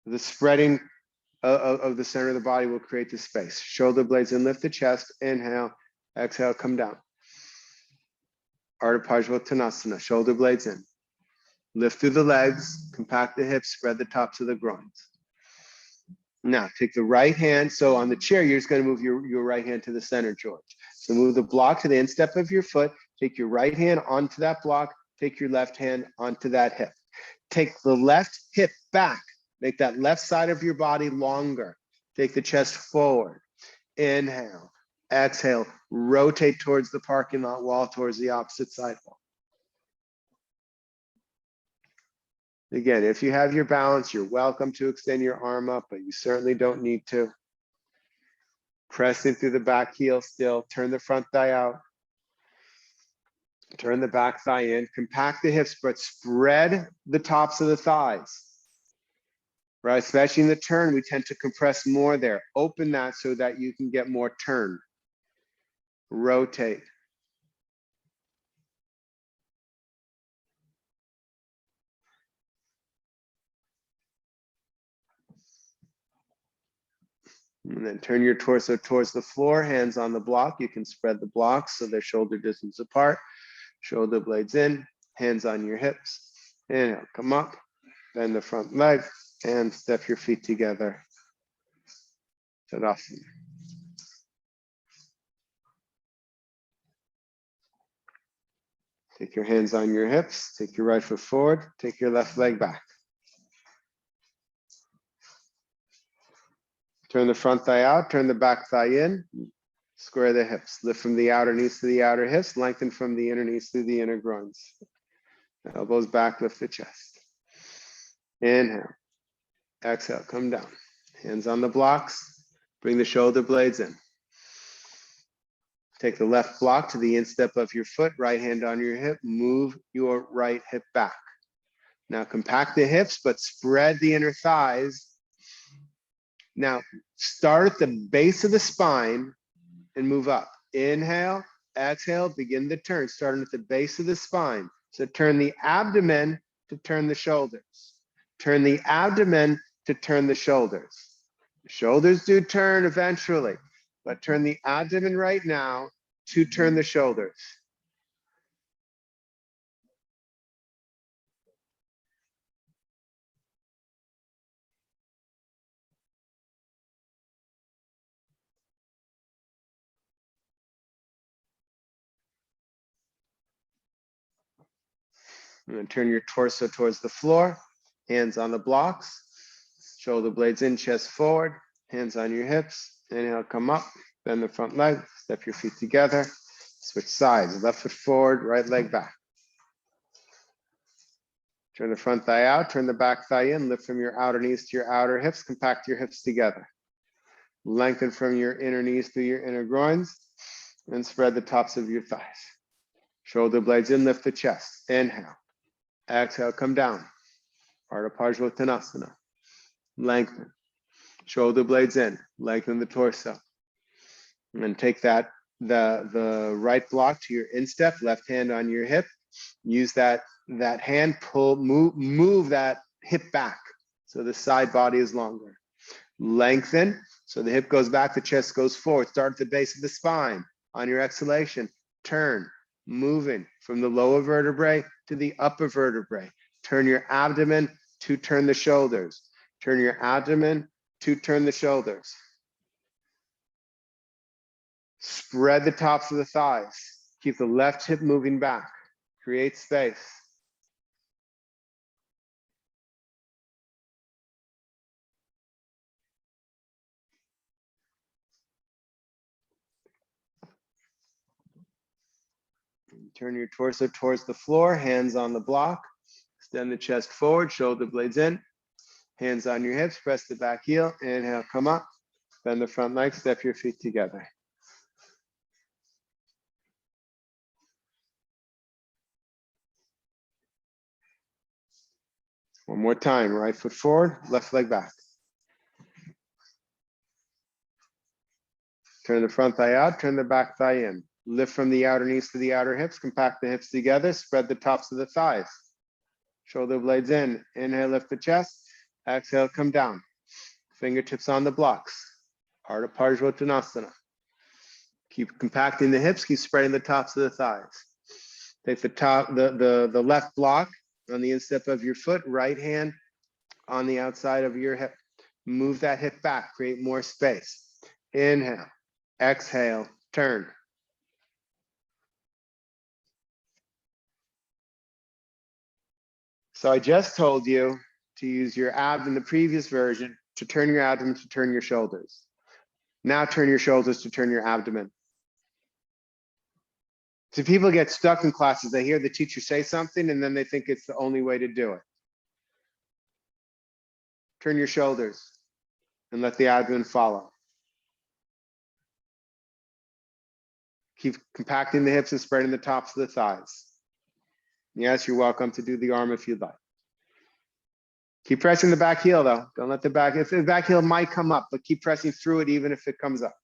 S1: The spreading of the center of the body will create the space. Shoulder blades in, lift the chest, inhale, exhale, come down. Ardha Parshvottanasana, shoulder blades in. Lift through the legs, compact the hips, spread the tops of the groins. Now, take the right hand. So on the chair, you're just going to move your right hand to the center, George. So move the block to the instep of your foot. Take your right hand onto that block. Take your left hand onto that hip. Take the left hip back. Make that left side of your body longer. Take the chest forward. Inhale. Exhale. Rotate towards the parking lot wall, towards the opposite side wall. Again, if you have your balance, you're welcome to extend your arm up, but you certainly don't need to. Pressing through the back heel still. Turn the front thigh out. Turn the back thigh in. Compact the hips, but spread the tops of the thighs. Right, especially in the turn, we tend to compress more there. Open that so that you can get more turn. Rotate. And then turn your torso towards the floor, hands on the block. You can spread the blocks so they're shoulder distance apart. Shoulder blades in, hands on your hips. Inhale, come up, bend the front leg, and step your feet together. Tadasana. Take your hands on your hips, take your right foot forward, take your left leg back. Turn the front thigh out, turn the back thigh in, square the hips. Lift from the outer knees to the outer hips, lengthen from the inner knees to the inner groins. Elbows back, lift the chest. Inhale. Exhale, come down. Hands on the blocks, bring the shoulder blades in. Take the left block to the instep of your foot, right hand on your hip, move your right hip back. Now compact the hips, but spread the inner thighs. Now start at the base of the spine and move up. Inhale, exhale, begin the turn, starting at the base of the spine. So turn the abdomen to turn the shoulders. Turn the abdomen to turn the shoulders. The shoulders do turn eventually, but turn the abdomen right now to turn the shoulders. And then turn your torso towards the floor, hands on the blocks, shoulder blades in, chest forward, hands on your hips. Inhale, come up, bend the front leg, step your feet together, switch sides, left foot forward, right leg back. Turn the front thigh out, turn the back thigh in, lift from your outer knees to your outer hips, compact your hips together. Lengthen from your inner knees to your inner groins, and spread the tops of your thighs. Shoulder blades in, lift the chest. Inhale. Exhale, come down. Ardha Parshvottanasana. Lengthen. Shoulder blades in, lengthen the torso. And then take the right block to your instep, left hand on your hip. Use that hand, move that hip back so the side body is longer. Lengthen, so the hip goes back, the chest goes forward. Start at the base of the spine. On your exhalation, turn, moving from the lower vertebrae to the upper vertebrae. Turn your abdomen to turn the shoulders. Turn your abdomen to turn the shoulders. Spread the tops of the thighs. Keep the left hip moving back. Create space. Turn your torso towards the floor, hands on the block. Extend the chest forward, shoulder blades in. Hands on your hips, press the back heel. Inhale, come up. Bend the front leg, step your feet together. One more time, right foot forward, left leg back. Turn the front thigh out, turn the back thigh in. Lift from the outer knees to the outer hips, compact the hips together, spread the tops of the thighs. Shoulder blades in, inhale, lift the chest. Exhale, come down. Fingertips on the blocks. Ardha Parshvottanasana. Keep compacting the hips, keep spreading the tops of the thighs. Take the left block on the instep of your foot, right hand on the outside of your hip. Move that hip back, create more space. Inhale, exhale, turn. So I just told you to use your abdomen, the previous version, to turn your abdomen, to turn your shoulders. Now turn your shoulders to turn your abdomen. So people get stuck in classes, they hear the teacher say something and then they think it's the only way to do it. Turn your shoulders and let the abdomen follow. Keep compacting the hips and spreading the tops of the thighs. Yes, you're welcome to do the arm if you'd like. Keep pressing the back heel though. Don't let the back, if the back heel might come up, but keep pressing through it even if it comes up.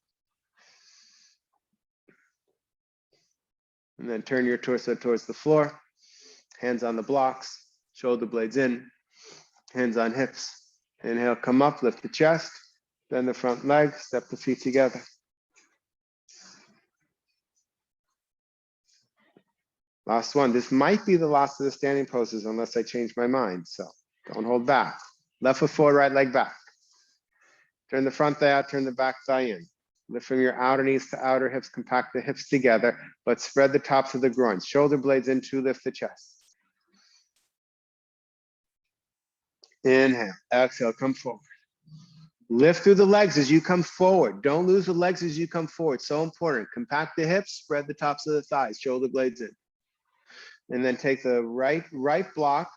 S1: And then turn your torso towards the floor. Hands on the blocks, shoulder blades in, hands on hips. Inhale, come up, lift the chest, bend the front leg, step the feet together. Last one. This might be the last of the standing poses unless I change my mind. So don't hold back. Left foot forward, right leg back. Turn the front thigh out, turn the back thigh in. Lift from your outer knees to outer hips, compact the hips together, but spread the tops of the groins. Shoulder blades in to lift the chest. Inhale, exhale, come forward. Lift through the legs as you come forward. Don't lose the legs as you come forward. So important. Compact the hips, spread the tops of the thighs, shoulder blades in. And then take the right block,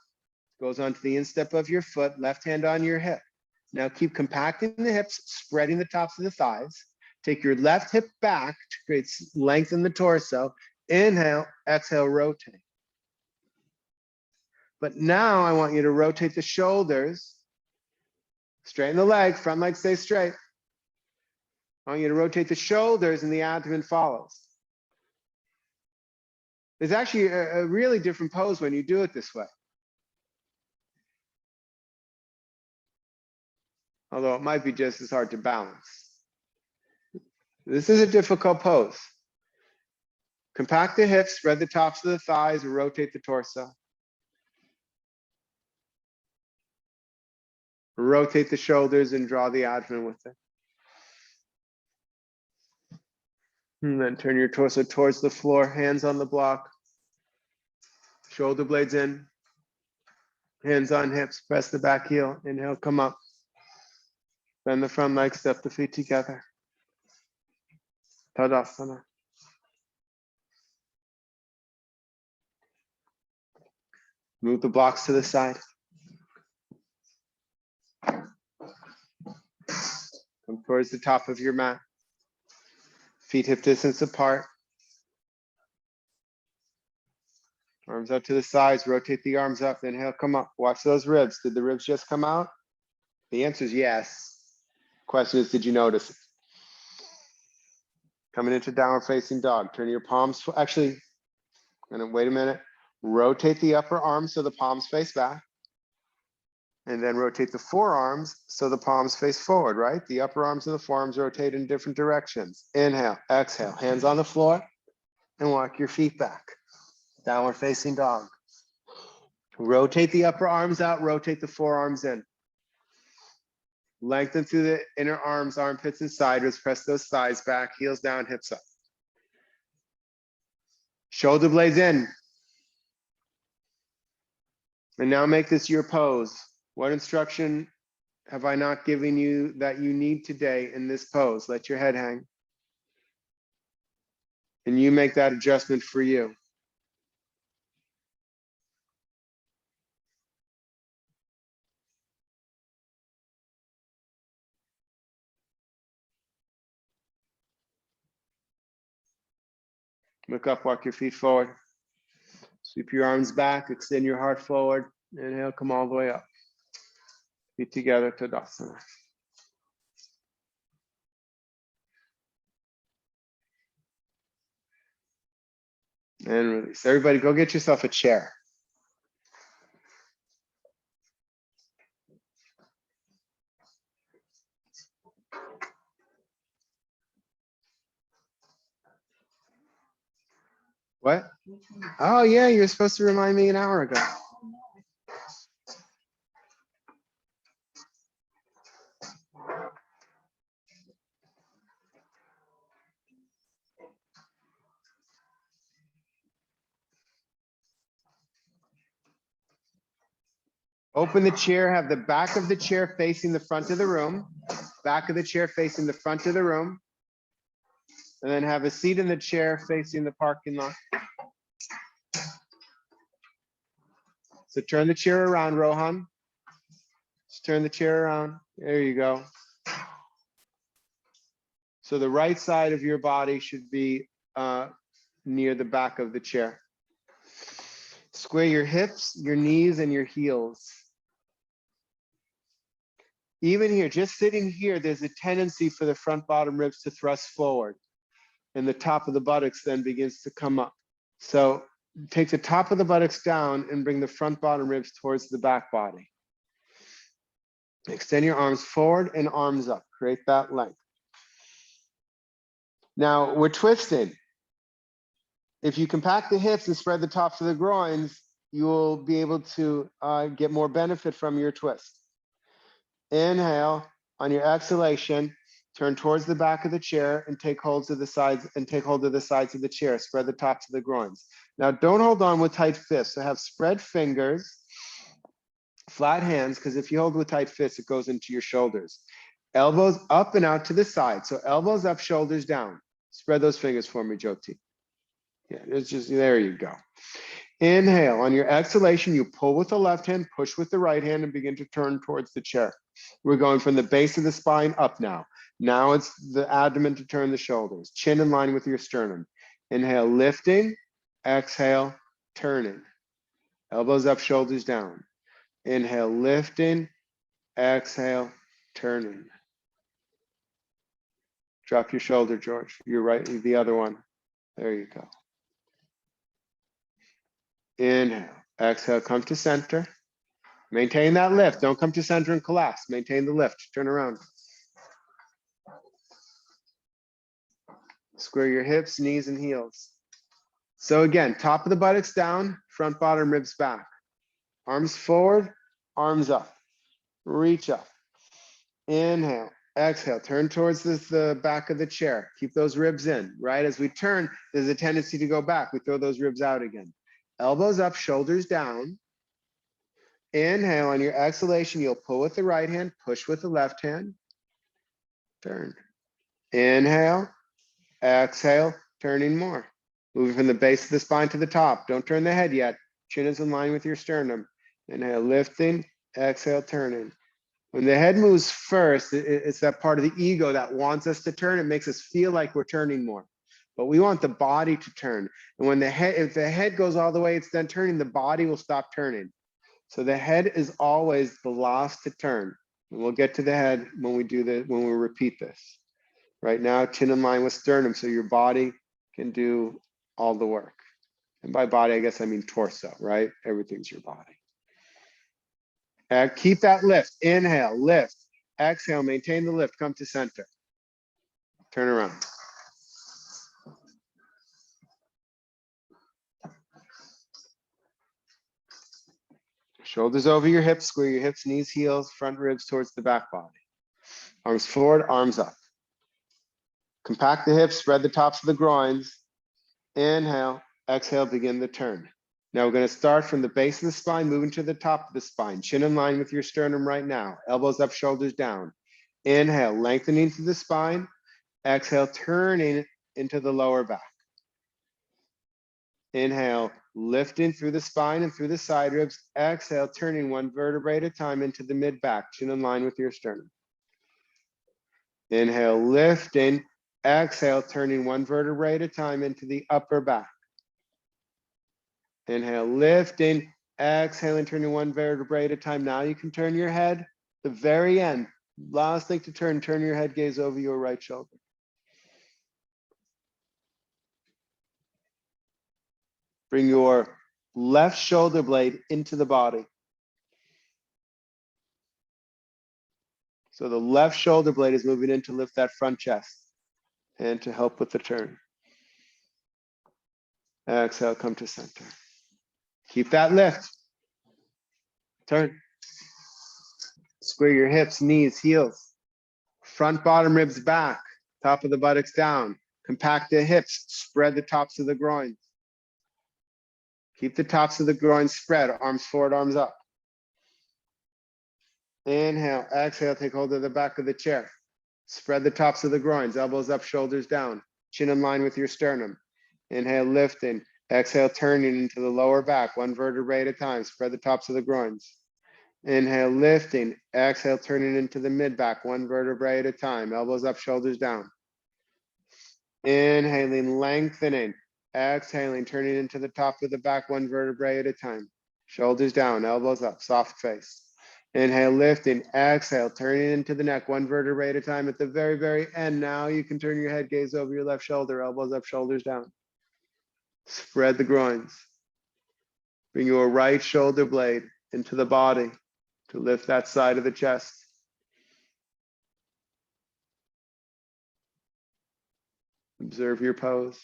S1: goes onto the instep of your foot, left hand on your hip. Now keep compacting the hips, spreading the tops of the thighs. Take your left hip back to create length in the torso. Inhale, exhale, rotate. But now I want you to rotate the shoulders. Straighten the leg, front leg stays straight. I want you to rotate the shoulders and the abdomen follows. There's actually a really different pose when you do it this way. Although it might be just as hard to balance. This is a difficult pose. Compact the hips, spread the tops of the thighs, and rotate the torso. Rotate the shoulders and draw the abdomen with it. And then turn your torso towards the floor, hands on the block. Shoulder blades in. Hands on hips, press the back heel. Inhale, come up. Bend the front leg, step the feet together. Tadasana. Move the blocks to the side. Come towards the top of your mat. Feet hip distance apart. Arms out to the sides, rotate the arms up, inhale, come up. Watch those ribs. Did the ribs just come out? The answer is yes. Question is, did you notice it? Coming into downward facing dog. Turn your palms, actually, wait a minute. Rotate the upper arms so the palms face back. And then rotate the forearms so the palms face forward, right? The upper arms and the forearms rotate in different directions. Inhale, exhale, hands on the floor, and walk your feet back. Downward facing dog. Rotate the upper arms out, rotate the forearms in. Lengthen through the inner arms, armpits, and sideways. Press those thighs back, heels down, hips up. Shoulder blades in. And now make this your pose. What instruction have I not given you that you need today in this pose? Let your head hang. And you make that adjustment for you. Look up, walk your feet forward. Sweep your arms back, extend your heart forward. Inhale, come all the way up. Feet together, Tadasana. And release. Everybody go get yourself a chair. What? Oh yeah, you're supposed to remind me an hour ago. Open the chair, have the back of the chair facing the front of the room, back of the chair facing the front of the room, and then have a seat in the chair facing the parking lot. So turn the chair around, Rohan. Just turn the chair around. There you go. So the right side of your body should be near the back of the chair. Square your hips, your knees, and your heels. Even here, just sitting here, there's a tendency for the front bottom ribs to thrust forward, and the top of the buttocks then begins to come up. So take the top of the buttocks down and bring the front bottom ribs towards the back body. Extend your arms forward and arms up. Create that length. Now we're twisting. If you compact the hips and spread the tops of the groins, you will be able to get more benefit from your twist. Inhale. On your exhalation, turn towards the back of the chair and take hold of the sides of the chair. Spread the tops of the groins. Now don't hold on with tight fists. So have spread fingers, flat hands, because if you hold with tight fists, it goes into your shoulders. Elbows up and out to the side. So elbows up, shoulders down. Spread those fingers for me, Jyoti. Yeah, it's just, there you go. Inhale. On your exhalation, you pull with the left hand, push with the right hand, and begin to turn towards the chair. We're going from the base of the spine up now. Now it's the abdomen to turn the shoulders. Chin in line with your sternum. Inhale, lifting. Exhale, turning. Elbows up, shoulders down. Inhale, lifting. Exhale, turning. Drop your shoulder, George. You're right, the other one. There you go. Inhale, exhale, come to center. Maintain that lift. Don't come to center and collapse. Maintain the lift. Turn around. Square your hips, knees, and heels. So again, top of the buttocks down, front bottom ribs back. Arms forward, arms up. Reach up. Inhale, exhale, turn towards the back of the chair. Keep those ribs in, right? As we turn, there's a tendency to go back. We throw those ribs out again. Elbows up, shoulders down. Inhale, on your exhalation, you'll pull with the right hand, push with the left hand. Turn. Inhale, exhale, turning more. Moving from the base of the spine to the top. Don't turn the head yet. Chin is in line with your sternum. Inhale, lifting, exhale, turning. When the head moves first, it's that part of the ego that wants us to turn. It makes us feel like we're turning more. But we want the body to turn. And when if the head goes all the way, it's done turning, the body will stop turning. So the head is always the last to turn. And we'll get to the head when we repeat this. Right now, chin in line with sternum, so your body can do all the work. And by body, I guess I mean torso, right? Everything's your body. Keep that lift. Inhale, lift. Exhale, maintain the lift. Come to center. Turn around. Shoulders over your hips, square your hips, knees, heels, front ribs towards the back body. Arms forward, arms up. Compact the hips, spread the tops of the groins. Inhale, exhale, begin the turn. Now we're going to start from the base of the spine, moving to the top of the spine. Chin in line with your sternum right now. Elbows up, shoulders down. Inhale, lengthening through the spine. Exhale, turning into the lower back. Inhale, lifting through the spine and through the side ribs. Exhale, turning one vertebrae at a time into the mid back, chin in line with your sternum. Inhale, lifting. Exhale, turning one vertebrae at a time into the upper back. Inhale, lifting. Exhaling, turning one vertebrae at a time. Now you can turn your head. The very end, last thing to turn your head gaze over your right shoulder. Bring your left shoulder blade into the body. So the left shoulder blade is moving in to lift that front chest and to help with the turn. Exhale, come to center. Keep that lift. Turn. Square your hips, knees, heels. Front bottom ribs back. Top of the buttocks down. Compact the hips. Spread the tops of the groins. Keep the tops of the groins spread. Arms forward, arms up. Inhale, exhale, take hold of the back of the chair. Spread the tops of the groins, elbows up, shoulders down, chin in line with your sternum. Inhale, lifting. Exhale, turning into the lower back, one vertebrae at a time. Spread the tops of the groins. Inhale, lifting. Exhale, turning into the mid back, one vertebrae at a time. Elbows up, shoulders down. Inhaling, lengthening. Exhaling, turning into the top of the back, one vertebrae at a time. Shoulders down, elbows up, soft face. Inhale, lifting. Exhale, turning into the neck, one vertebrae at a time. At the very, very end, now you can turn your head, gaze over your left shoulder, elbows up, shoulders down. Spread the groins. Bring your right shoulder blade into the body to lift that side of the chest. Observe your pose.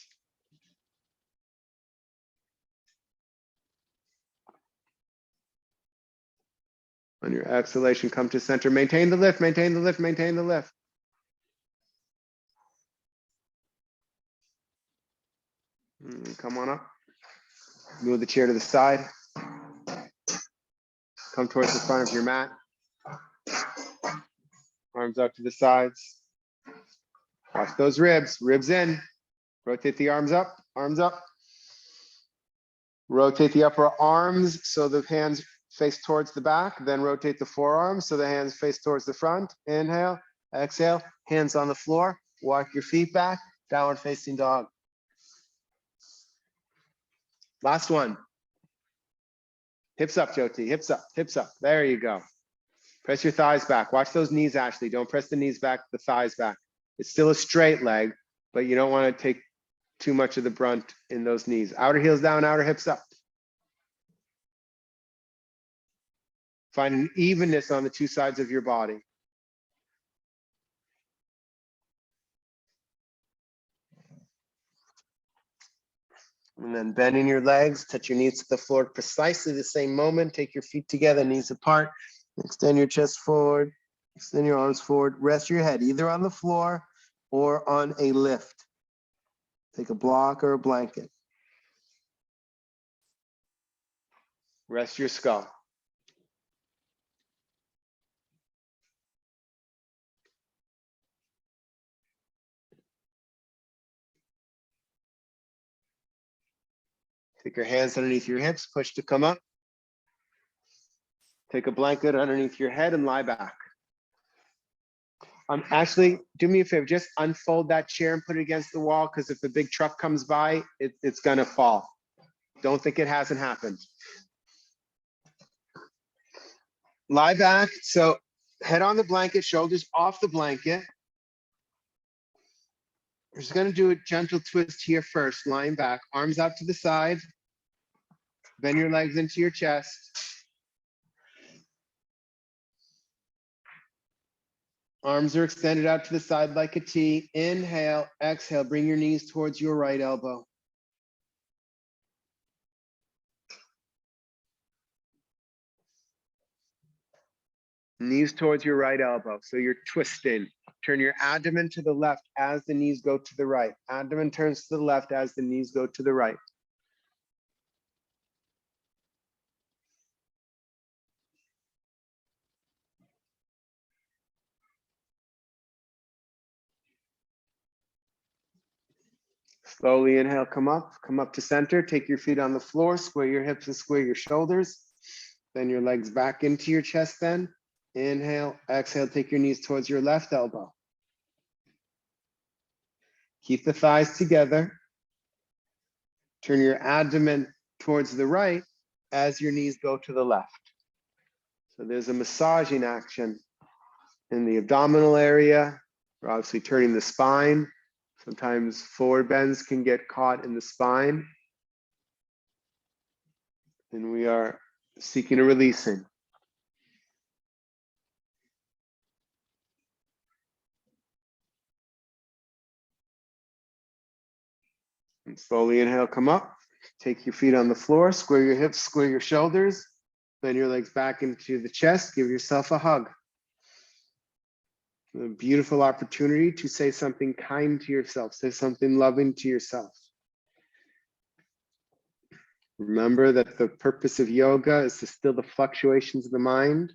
S1: On your exhalation, come to center. Maintain the lift, maintain the lift, maintain the lift. Come on up. Move the chair to the side. Come towards the front of your mat. Arms out to the sides. Watch those ribs. Ribs in. Rotate the arms up. Arms up. Rotate the upper arms so the hands face towards the back. Then rotate the forearms so the hands face towards the front. Inhale. Exhale. Hands on the floor. Walk your feet back. Downward facing dog. Last one. Hips up, Jyoti. Hips up. Hips up. There you go. Press your thighs back. Watch those knees, Ashley. Don't press the knees back, the thighs back. It's still a straight leg, but you don't want to take too much of the brunt in those knees. Outer heels down, outer hips up. Find an evenness on the two sides of your body. And then bending your legs, touch your knees to the floor at precisely the same moment. Take your feet together, knees apart. Extend your chest forward. Extend your arms forward. Rest your head either on the floor or on a lift. Take a block or a blanket. Rest your skull. Take your hands underneath your hips, push to come up. Take a blanket underneath your head and lie back. Ashley, do me a favor, just unfold that chair and put it against the wall, because if a big truck comes by, it's gonna fall. Don't think it hasn't happened. Lie back, so head on the blanket, shoulders off the blanket. We're just gonna do a gentle twist here first, lying back, arms out to the side. Bend your legs into your chest. Arms are extended out to the side like a T. Inhale, exhale, bring your knees towards your right elbow. Knees towards your right elbow. So you're twisting. Turn your abdomen to the left as the knees go to the right. Abdomen turns to the left as the knees go to the right. Slowly inhale, come up to center. Take your feet on the floor, square your hips and square your shoulders. Then your legs back into your chest then. Inhale, exhale, take your knees towards your left elbow. Keep the thighs together. Turn your abdomen towards the right as your knees go to the left. So there's a massaging action in the abdominal area. We're obviously turning the spine. Sometimes forward bends can get caught in the spine. And we are seeking a releasing. And slowly inhale, come up. Take your feet on the floor, square your hips, square your shoulders. Bend your legs back into the chest. Give yourself a hug. A beautiful opportunity to say something kind to yourself. Say something loving to yourself. Remember that the purpose of yoga is to still the fluctuations of the mind,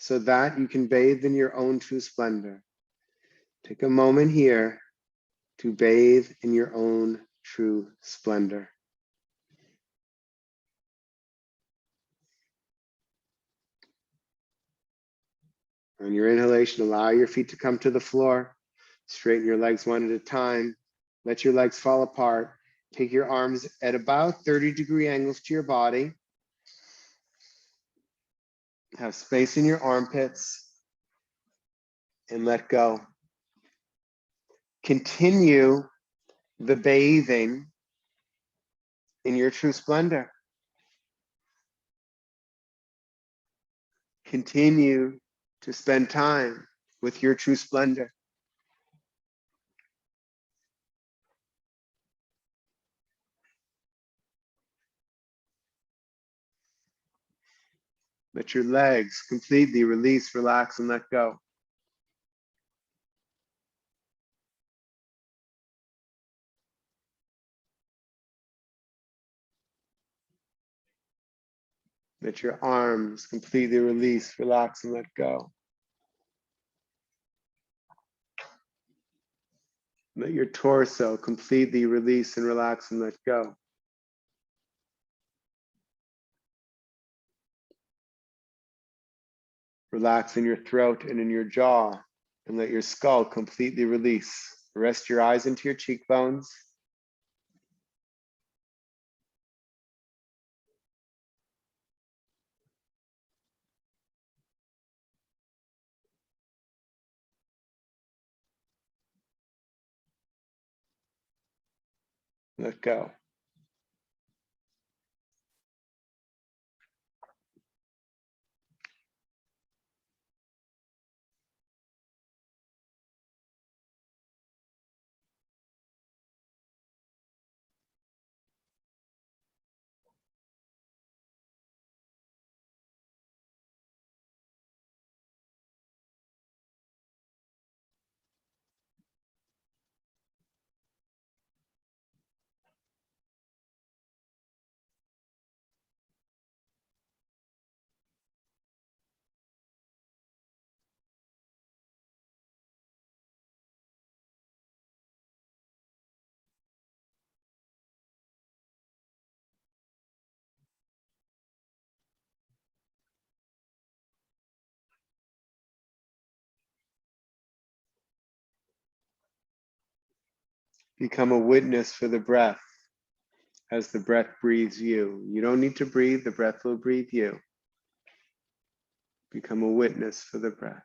S1: so that you can bathe in your own true splendor. Take a moment here to bathe in your own true splendor. On your inhalation, allow your feet to come to the floor. Straighten your legs one at a time. Let your legs fall apart. Take your arms at about 30-degree angles to your body. Have space in your armpits and let go. Continue the bathing in your true splendor. Continue to spend time with your true splendor. Let your legs completely release, relax, and let go. Let your arms completely release, relax, and let go. Let your torso completely release and relax and let go. Relax in your throat and in your jaw, and let your skull completely release. Rest your eyes into your cheekbones. Let go. Become a witness for the breath as the breath breathes you. You don't need to breathe, the breath will breathe you. Become a witness for the breath.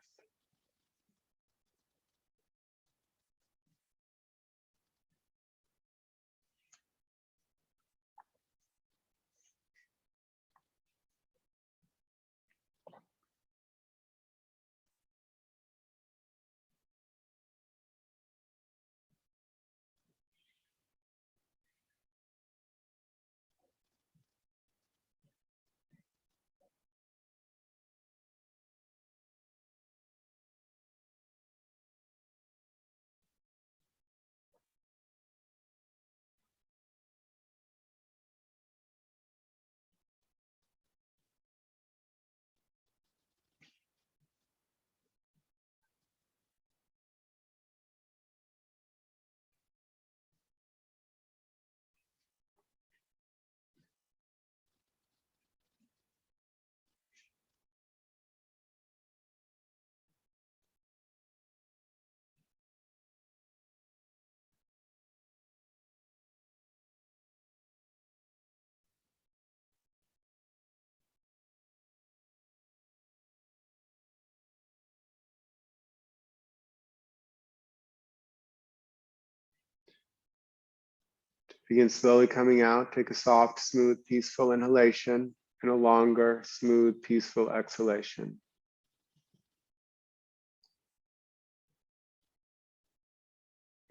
S1: Begin slowly coming out. Take a soft, smooth, peaceful inhalation and a longer, smooth, peaceful exhalation.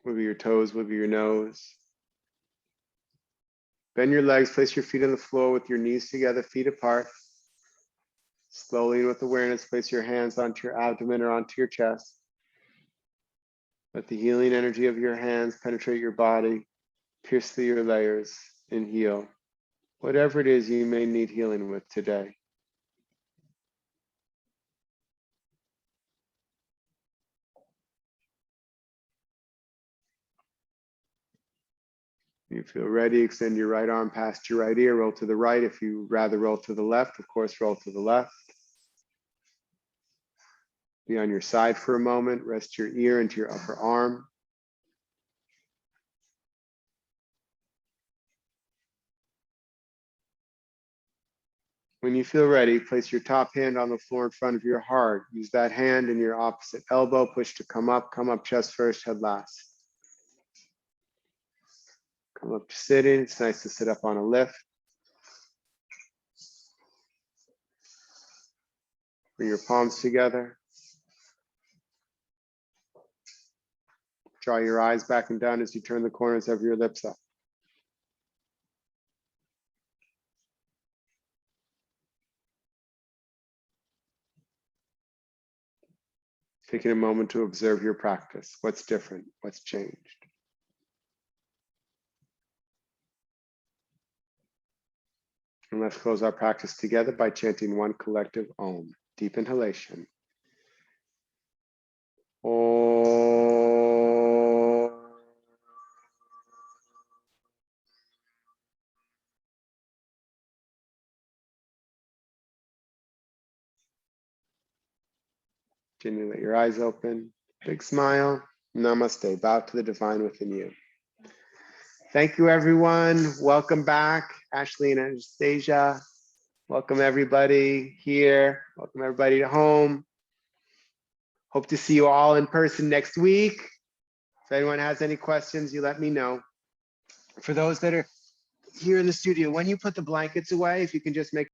S1: Wiggle your toes, wiggle your nose. Bend your legs, place your feet on the floor with your knees together, feet apart. Slowly and with awareness, place your hands onto your abdomen or onto your chest. Let the healing energy of your hands penetrate your body, pierce through your layers, and heal whatever it is you may need healing with today. You feel ready, extend your right arm past your right ear, roll to the right. If you rather roll to the left, of course, roll to the left. Be on your side for a moment, rest your ear into your upper arm. When you feel ready, place your top hand on the floor in front of your heart. Use that hand in your opposite elbow, push to come up chest first, head last. Come up to sitting. It's nice to sit up on a lift. Bring your palms together. Draw your eyes back and down as you turn the corners of your lips up. Taking a moment to observe your practice. What's different? What's changed? And let's close our practice together by chanting one collective Om. Deep inhalation. Om. Continue, let your eyes open. Big smile. Namaste. Bow to the divine within you. Thank you, everyone. Welcome back, Ashley and Anastasia. Welcome everybody here. Welcome everybody to home. Hope to see you all in person next week. If anyone has any questions, you let me know. For those that are here in the studio, when you put the blankets away, if you can just make